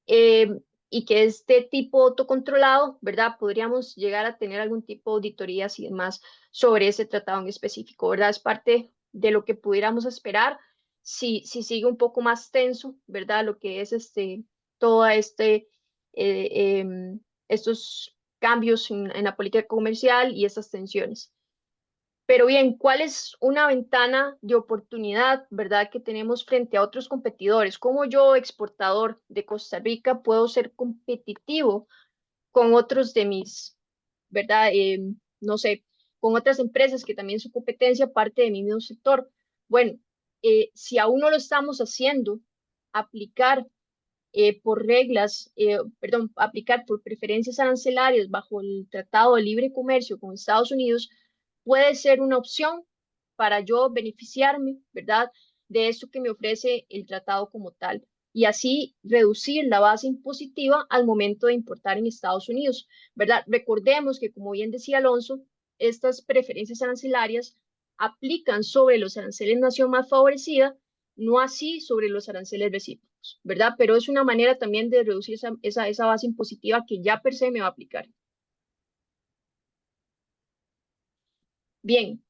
eh, y que es de tipo autocontrolado, ¿verdad? Podríamos llegar a tener algún tipo de auditorías y demás sobre ese tratado en específico, ¿verdad? Es parte de lo que pudiéramos esperar si sigue un poco más tenso, ¿verdad? Lo que es todo estos cambios en la política comercial y estas tensiones. Pero bien, ¿cuál es una ventana de oportunidad, verdad, que tenemos frente a otros competidores? ¿Cómo yo, exportador de Costa Rica, puedo ser competitivo con otros de mis, verdad, no sé, con otras empresas que también su competencia parte de mi mismo sector? Bueno, si aún no lo estamos haciendo, aplicar por reglas, perdón, aplicar por preferencias arancelarias bajo el Tratado de Libre Comercio con Estados Unidos puede ser una opción para yo beneficiarme, ¿verdad?, de esto que me ofrece el tratado como tal y así reducir la base impositiva al momento de importar en Estados Unidos, ¿verdad? Recordemos que, como bien decía Alonso, estas preferencias arancelarias aplican sobre los aranceles nación más favorecida, no así sobre los aranceles recíprocos, ¿verdad? Pero es una manera también de reducir esa base impositiva que ya per se me va a aplicar. Bien,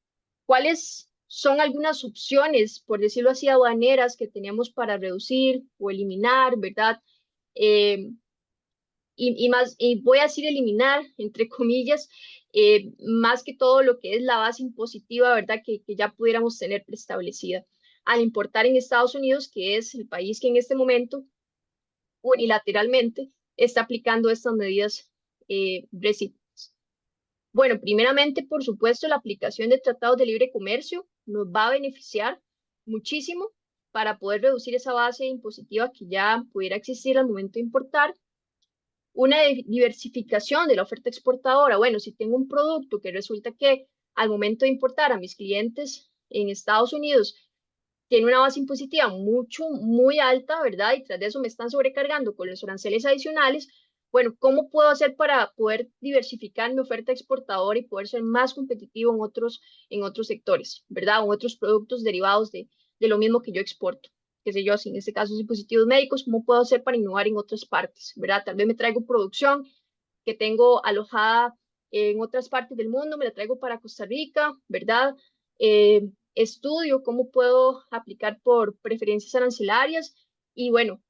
¿cuáles son algunas opciones, por decirlo así, aduaneras que tenemos para reducir o eliminar, ¿verdad? Eh, y voy a decir eliminar, entre comillas, más que todo lo que es la base impositiva, ¿verdad? Que ya pudiéramos tener preestablecida al importar en Estados Unidos, que es el país que en este momento unilateralmente está aplicando estas medidas recíprocas. Bueno, primeramente, por supuesto, la aplicación de tratados de libre comercio nos va a beneficiar muchísimo para poder reducir esa base impositiva que ya pudiera existir al momento de importar. Una diversificación de la oferta exportadora. Bueno, si tengo un producto que resulta que al momento de importar a mis clientes en Estados Unidos tiene una base impositiva muy alta, ¿verdad? Y tras de eso me están sobrecargando con los aranceles adicionales. Bueno, ¿cómo puedo hacer para poder diversificar mi oferta exportadora y poder ser más competitivo en otros sectores, ¿verdad? O en otros productos derivados de lo mismo que yo exporto. Qué sé yo, si en este caso dispositivos médicos, ¿cómo puedo hacer para innovar en otras partes, ¿verdad? Tal vez me traigo producción que tengo alojada en otras partes del mundo, me la traigo para Costa Rica, ¿verdad? estudio cómo puedo aplicar por preferencias arancelarias y bueno,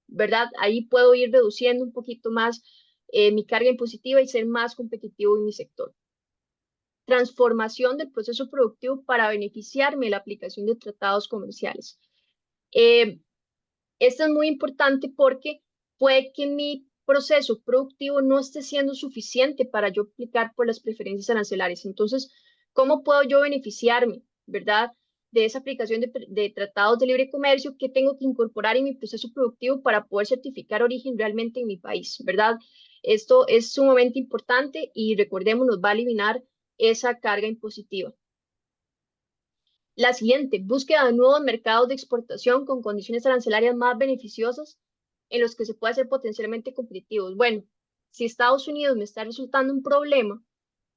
¿verdad? Ahí puedo ir reduciendo un poquito más mi carga impositiva y ser más competitivo en mi sector. Transformación del proceso productivo para beneficiarme de la aplicación de tratados comerciales. Esto es muy importante porque puede que mi proceso productivo no esté siendo suficiente para yo aplicar por las preferencias arancelarias. Entonces, ¿cómo puedo yo beneficiarme, verdad, de esa aplicación de tratados de libre comercio que tengo que incorporar en mi proceso productivo para poder certificar origen realmente en mi país, verdad? Esto es sumamente importante y recordemos, nos va a eliminar esa carga impositiva. La siguiente, búsqueda de nuevos mercados de exportación con condiciones arancelarias más beneficiosas en los que se pueda ser potencialmente competitivos. Bueno, si Estados Unidos me está resultando un problema,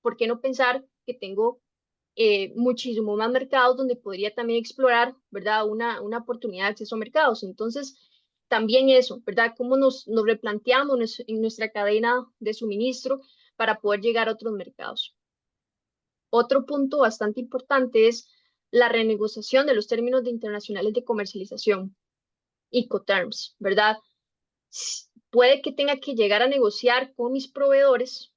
¿por qué no pensar que tengo muchísimo más mercados donde podría también explorar, ¿verdad? Una oportunidad de acceso a mercados. Entonces, también eso, ¿verdad? ¿Cómo nos replanteamos en nuestra cadena de suministro para poder llegar a otros mercados? Otro punto bastante importante es la renegociación de los términos internacionales de comercialización, Incoterms, ¿verdad? Puede que tenga que llegar a negociar con mis proveedores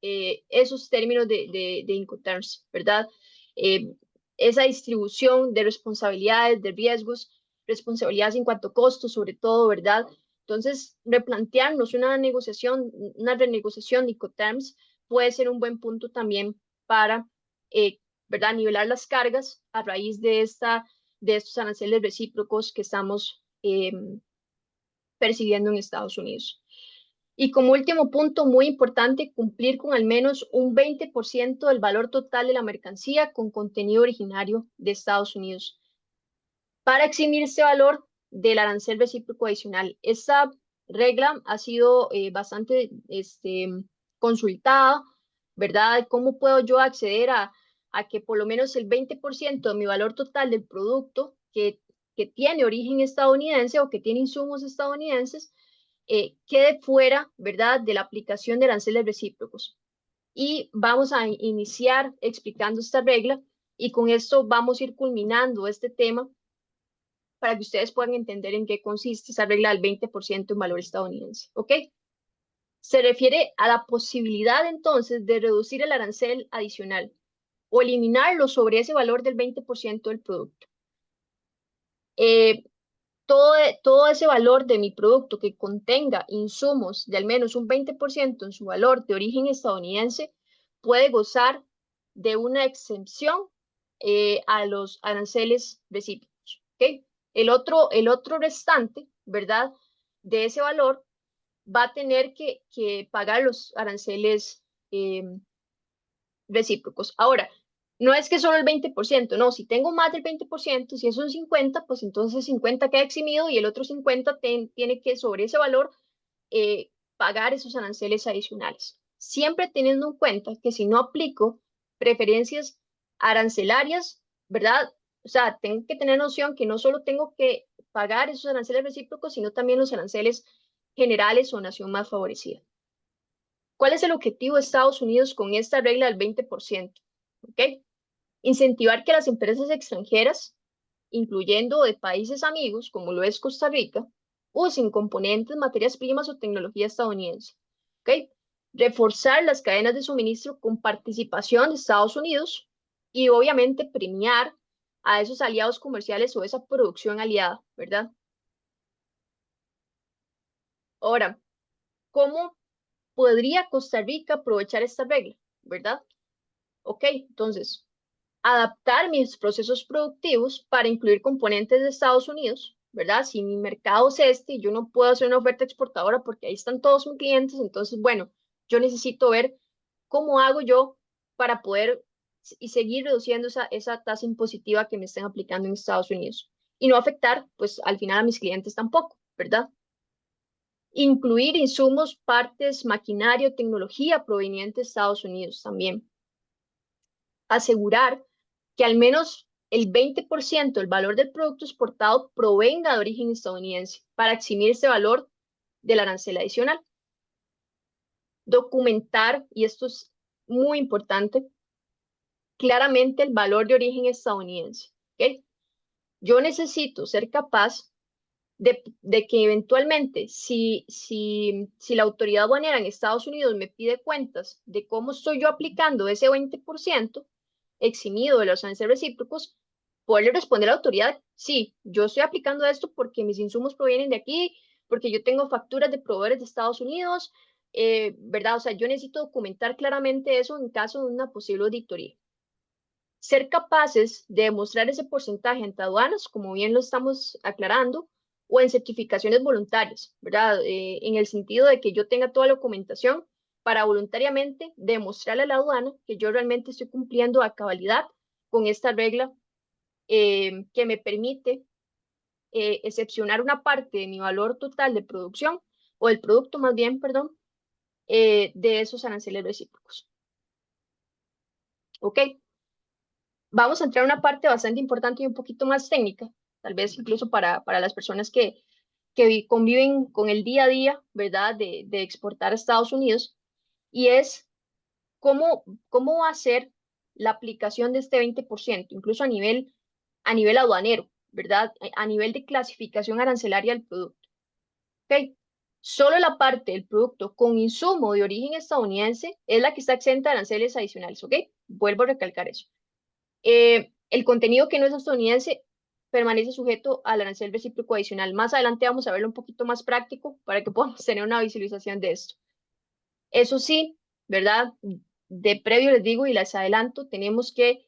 esos términos de Incoterms, ¿verdad? Eh, esa distribución de responsabilidades, de riesgos, responsabilidades en cuanto a costos, sobre todo, ¿verdad? Entonces, replantearnos una negociación, una renegociación de Incoterms puede ser un buen punto también para, ¿verdad?, nivelar las cargas a raíz de estos aranceles recíprocos que estamos percibiendo en Estados Unidos. Y como último punto, muy importante, cumplir con al menos un 20% del valor total de la mercancía con contenido originario de Estados Unidos para eximir ese valor del arancel recíproco adicional. Esta regla ha sido bastante consultada, ¿verdad? ¿Cómo puedo yo acceder a que por lo menos el 20% de mi valor total del producto que tiene origen estadounidense o que tiene insumos estadounidenses quede fuera, ¿verdad?, de la aplicación de aranceles recíprocos? Y vamos a iniciar explicando esta regla y con esto vamos a ir culminando este tema para que ustedes puedan entender en qué consiste esa regla del 20% en valor estadounidense, ¿ok? Se refiere a la posibilidad entonces de reducir el arancel adicional o eliminarlo sobre ese valor del 20% del producto. Todo ese valor de mi producto que contenga insumos de al menos un 20% en su valor de origen estadounidense puede gozar de una exención a los aranceles recíprocos. ¿Okay? El otro restante, ¿verdad?, de ese valor va a tener que pagar los aranceles recíprocos. Ahora, no es que solo el 20%, no, si tengo más del 20%, si es un 50%, pues entonces 50 queda eximido y el otro 50 tiene que sobre ese valor pagar esos aranceles adicionales. Siempre teniendo en cuenta que si no aplico preferencias arancelarias, ¿verdad? O sea, tengo que tener noción que no solo tengo que pagar esos aranceles recíprocos, sino también los aranceles generales o nación más favorecida. ¿Cuál es el objetivo de Estados Unidos con esta regla del 20%? ¿Okay? Incentivar que las empresas extranjeras, incluyendo de países amigos, como lo es Costa Rica, usen componentes, materias primas o tecnología estadounidense. ¿Okay? Reforzar las cadenas de suministro con participación de Estados Unidos y obviamente premiar a esos aliados comerciales o esa producción aliada, ¿verdad? Ahora, ¿cómo podría Costa Rica aprovechar esta regla, verdad? Ok, entonces, adaptar mis procesos productivos para incluir componentes de Estados Unidos, ¿verdad? Si mi mercado es este, yo no puedo hacer una oferta exportadora porque ahí están todos mis clientes, entonces, bueno, yo necesito ver cómo hago yo para poder y seguir reduciendo esa tasa impositiva que me estén aplicando en Estados Unidos y no afectar, pues, al final a mis clientes tampoco, ¿verdad? Incluir insumos, partes, maquinaria o tecnología provenientes de Estados Unidos también. Asegurar que al menos el 20% del valor del producto exportado provenga de origen estadounidense para eximir ese valor del arancel adicional. Documentar, y esto es muy importante, claramente el valor de origen estadounidense. ¿Ok? Yo necesito ser capaz de que eventualmente, si la autoridad aduanera en Estados Unidos me pide cuentas de cómo estoy yo aplicando ese 20% eximido de los aranceles recíprocos, poderle responder a la autoridad, sí, yo estoy aplicando esto porque mis insumos provienen de aquí, porque yo tengo facturas de proveedores de Estados Unidos, ¿verdad? O sea, yo necesito documentar claramente eso en caso de una posible auditoría. Ser capaces de demostrar ese porcentaje ante aduanas, como bien lo estamos aclarando, o en certificaciones voluntarias, ¿verdad? En el sentido de que yo tenga toda la documentación para voluntariamente demostrarle a la aduana que yo realmente estoy cumpliendo a cabalidad con esta regla que me permite excepcionar una parte de mi valor total de producción, o del producto más bien, perdón, de esos aranceles recíprocos. ¿Ok? Vamos a entrar a una parte bastante importante y un poquito más técnica, tal vez incluso para las personas que conviven con el día a día, ¿verdad?, de exportar a Estados Unidos, y es cómo va a ser la aplicación de este 20%, incluso a nivel aduanero, ¿verdad?, a nivel de clasificación arancelaria del producto. ¿Ok? Solo la parte del producto con insumo de origen estadounidense es la que está exenta de aranceles adicionales, ¿ok? Vuelvo a recalcar eso. El contenido que no es estadounidense permanece sujeto al arancel recíproco adicional. Más adelante vamos a verlo un poquito más práctico para que podamos tener una visualización de esto. Eso sí, ¿verdad? De previo les digo y les adelanto, tenemos que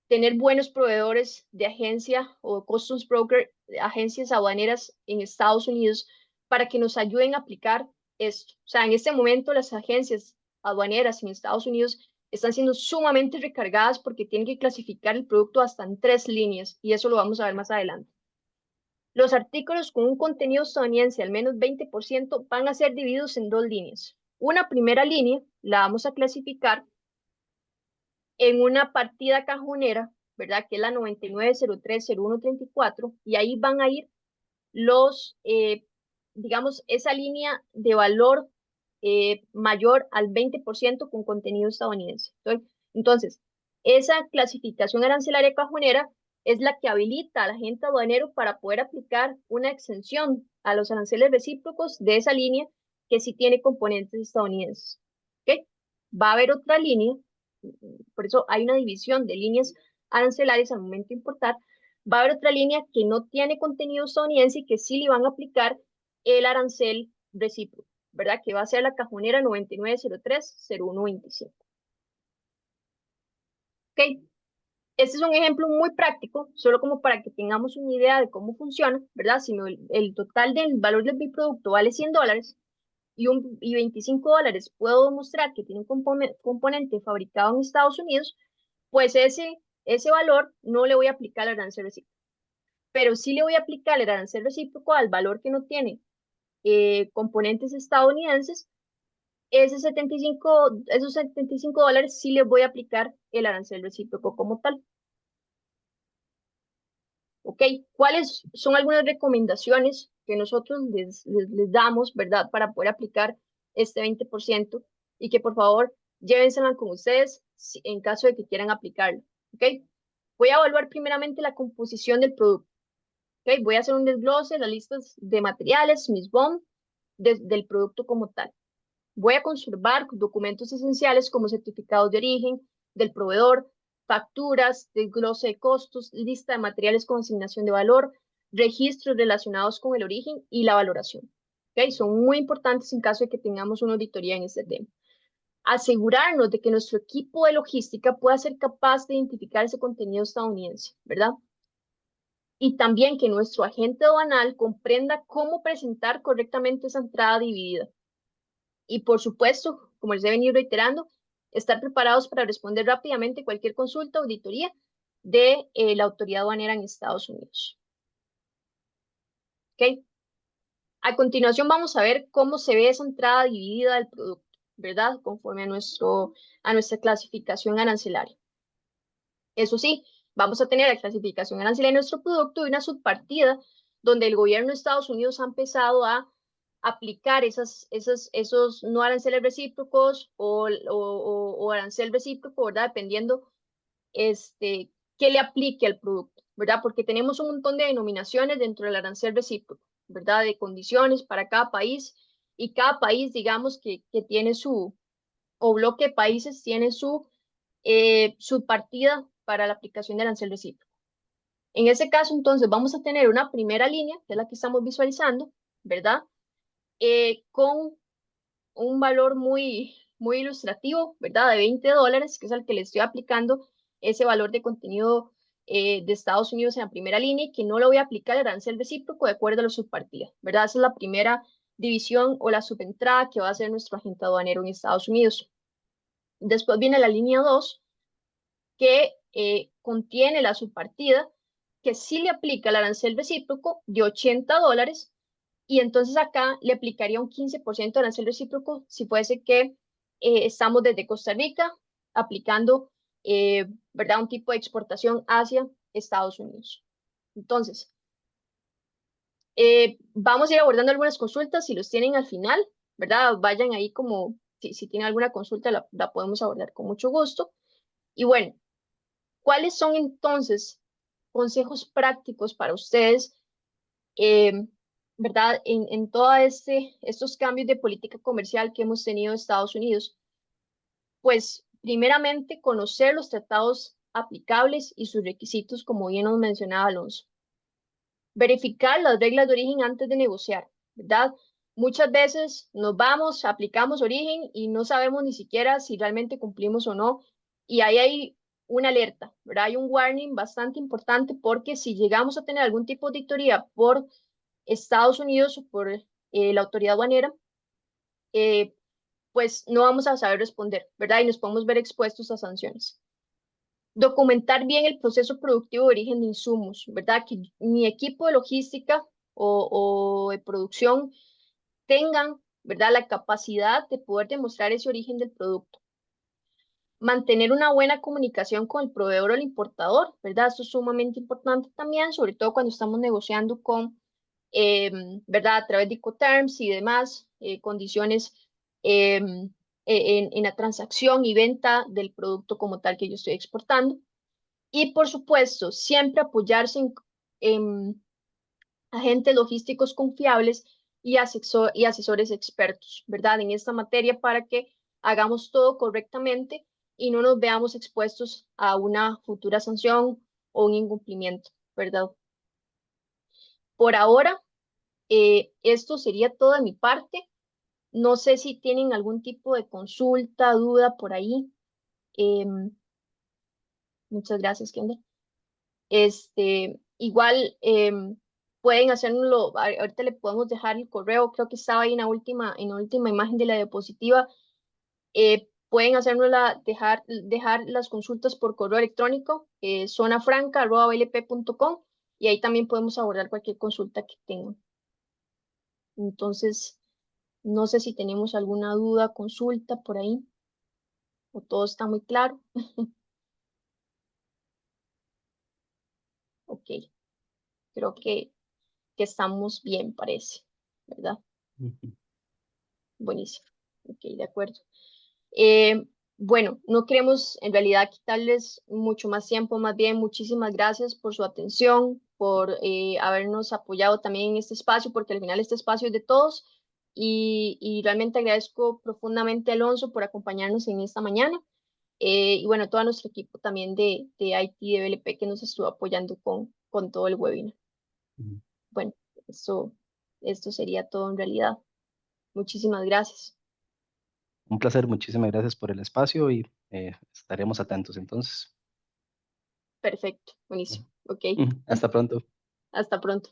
tener buenos proveedores de agencia o customs broker, agencias aduaneras en Estados Unidos para que nos ayuden a aplicar esto. O sea, en este momento las agencias aduaneras en Estados Unidos están siendo sumamente recargadas porque tienen que clasificar el producto hasta en 3 líneas y eso lo vamos a ver más adelante. Los artículos con un contenido estadounidense al menos 20% van a ser divididos en 2 líneas. Una primera línea la vamos a clasificar en una partida cajonera, ¿verdad? Que es la 99030134, y ahí van a ir los, digamos, esa línea de valor mayor al 20% con contenido estadounidense. Entonces, esa clasificación arancelaria cajonera es la que habilita al agente aduanero para poder aplicar una exención a los aranceles recíprocos de esa línea que sí tiene componentes estadounidenses. ¿Okay? Va a haber otra línea, por eso hay una división de líneas arancelarias al momento de importar. Va a haber otra línea que no tiene contenido estadounidense y que sí le van a aplicar el arancel recíproco, ¿verdad? Que va a ser la cajonera 99030125. ¿Ok? Este es un ejemplo muy práctico, solo como para que tengamos una idea de cómo funciona, ¿verdad? Si el total del valor del producto vale $100 y 25 dólares puedo demostrar que tiene un componente fabricado en Estados Unidos, pues ese valor no le voy a aplicar el arancel recíproco. Pero sí le voy a aplicar el arancel recíproco al valor que no tiene componentes estadounidenses. Esos 75 dólares sí les voy a aplicar el arancel recíproco como tal. ¿Ok? ¿Cuáles son algunas recomendaciones que nosotros les damos, ¿verdad? Para poder aplicar este 20% y que por favor llévensela con ustedes en caso de que quieran aplicarlo. ¿Ok? Voy a evaluar primeramente la composición del producto. ¿Ok? Voy a hacer un desglose de las listas de materiales, mis BOM, del producto como tal. Voy a conservar documentos esenciales como certificados de origen del proveedor, facturas, desglose de costos, lista de materiales con asignación de valor, registros relacionados con el origen y la valoración. ¿Okay? Son muy importantes en caso de que tengamos una auditoría en este tema. Asegurarnos de que nuestro equipo de logística pueda ser capaz de identificar ese contenido estadounidense, ¿verdad? Y también que nuestro agente aduanal comprenda cómo presentar correctamente esa entrada dividida. Y por supuesto, como les he venido reiterando, estar preparados para responder rápidamente cualquier consulta o auditoría de la autoridad aduanera en Estados Unidos. ¿Ok? A continuación vamos a ver cómo se ve esa entrada dividida del producto, ¿verdad? Conforme a nuestra clasificación arancelaria. Eso sí, vamos a tener la clasificación arancelaria de nuestro producto y una subpartida donde el gobierno de Estados Unidos ha empezado a aplicar esos no aranceles recíprocos o arancel recíproco, ¿verdad? Dependiendo qué le aplique al producto, ¿verdad? Porque tenemos un montón de denominaciones dentro del arancel recíproco, ¿verdad? De condiciones para cada país y cada país, digamos, que tiene o bloque de países tiene su partida para la aplicación del arancel recíproco. En ese caso, entonces, vamos a tener una primera línea, que es la que estamos visualizando, ¿verdad? Con un valor muy ilustrativo, ¿verdad? De $20, que es el que le estoy aplicando ese valor de contenido de Estados Unidos en la primera línea y que no lo voy a aplicar el arancel recíproco de acuerdo a la subpartida, ¿verdad? Esa es la primera división o la subentrada que va a hacer nuestro agente aduanero en Estados Unidos. Después viene la línea 2, que contiene la subpartida, que sí le aplica el arancel recíproco de $80, y entonces acá le aplicaría un 15% de arancel recíproco si fuese que estamos desde Costa Rica aplicando, ¿verdad? Un tipo de exportación hacia Estados Unidos. Entonces, vamos a ir abordando algunas consultas, si los tienen al final, ¿verdad? Vayan ahí como, si tienen alguna consulta la podemos abordar con mucho gusto. Y bueno, ¿cuáles son entonces consejos prácticos para ustedes, eh, verdad, en todos estos cambios de política comercial que hemos tenido en Estados Unidos? Pues, primeramente, conocer los tratados aplicables y sus requisitos, como bien nos mencionaba Alonso. Verificar las reglas de origen antes de negociar, ¿verdad? Muchas veces nos vamos, aplicamos origen y no sabemos ni siquiera si realmente cumplimos o no. Y ahí hay una alerta, ¿verdad? Hay un warning bastante importante porque si llegamos a tener algún tipo de auditoría por Estados Unidos o por la autoridad aduanera, eh, pues no vamos a saber responder, ¿verdad? Y nos podemos ver expuestos a sanciones. Documentar bien el proceso productivo de origen de insumos, ¿verdad? Que mi equipo de logística o de producción tengan, ¿verdad? La capacidad de poder demostrar ese origen del producto. Mantener una buena comunicación con el proveedor o el importador, ¿verdad? Esto es sumamente importante también, sobre todo cuando estamos negociando con, ¿verdad? A través de Incoterms y demás condiciones en la transacción y venta del producto como tal que yo estoy exportando. Y por supuesto, siempre apoyarse en agentes logísticos confiables y asesores expertos, ¿verdad? En esta materia para que hagamos todo correctamente y no nos veamos expuestos a una futura sanción o un incumplimiento, ¿verdad? Por ahora, esto sería todo de mi parte. No sé si tienen algún tipo de consulta, duda por ahí. Muchas gracias, Kendra. Igual pueden hacerlo, ahorita le podemos dejar el correo, creo que estaba ahí en la última imagen de la diapositiva. Pueden dejar las consultas por correo electrónico, zonafranca@blp.com, y ahí también podemos abordar cualquier consulta que tengan. Entonces, no sé si tenemos alguna duda, consulta por ahí, o todo está muy claro. Ok, creo que estamos bien, parece, ¿verdad? Ujú. Buenísimo. Ok, de acuerdo. Eh, bueno, no queremos en realidad quitarles mucho más tiempo, más bien muchísimas gracias por su atención, por habernos apoyado también en este espacio, porque al final este espacio es de todos y realmente agradezco profundamente a Alonso por acompañarnos en esta mañana y bueno, todo nuestro equipo también de IT de BLP que nos estuvo apoyando con todo el webinar. Ujú. Bueno, esto sería todo en realidad. Muchísimas gracias. Un placer, muchísimas gracias por el espacio y estaremos atentos entonces. Perfecto, buenísimo. Ok, Ujú. Hasta pronto. hasta pronto.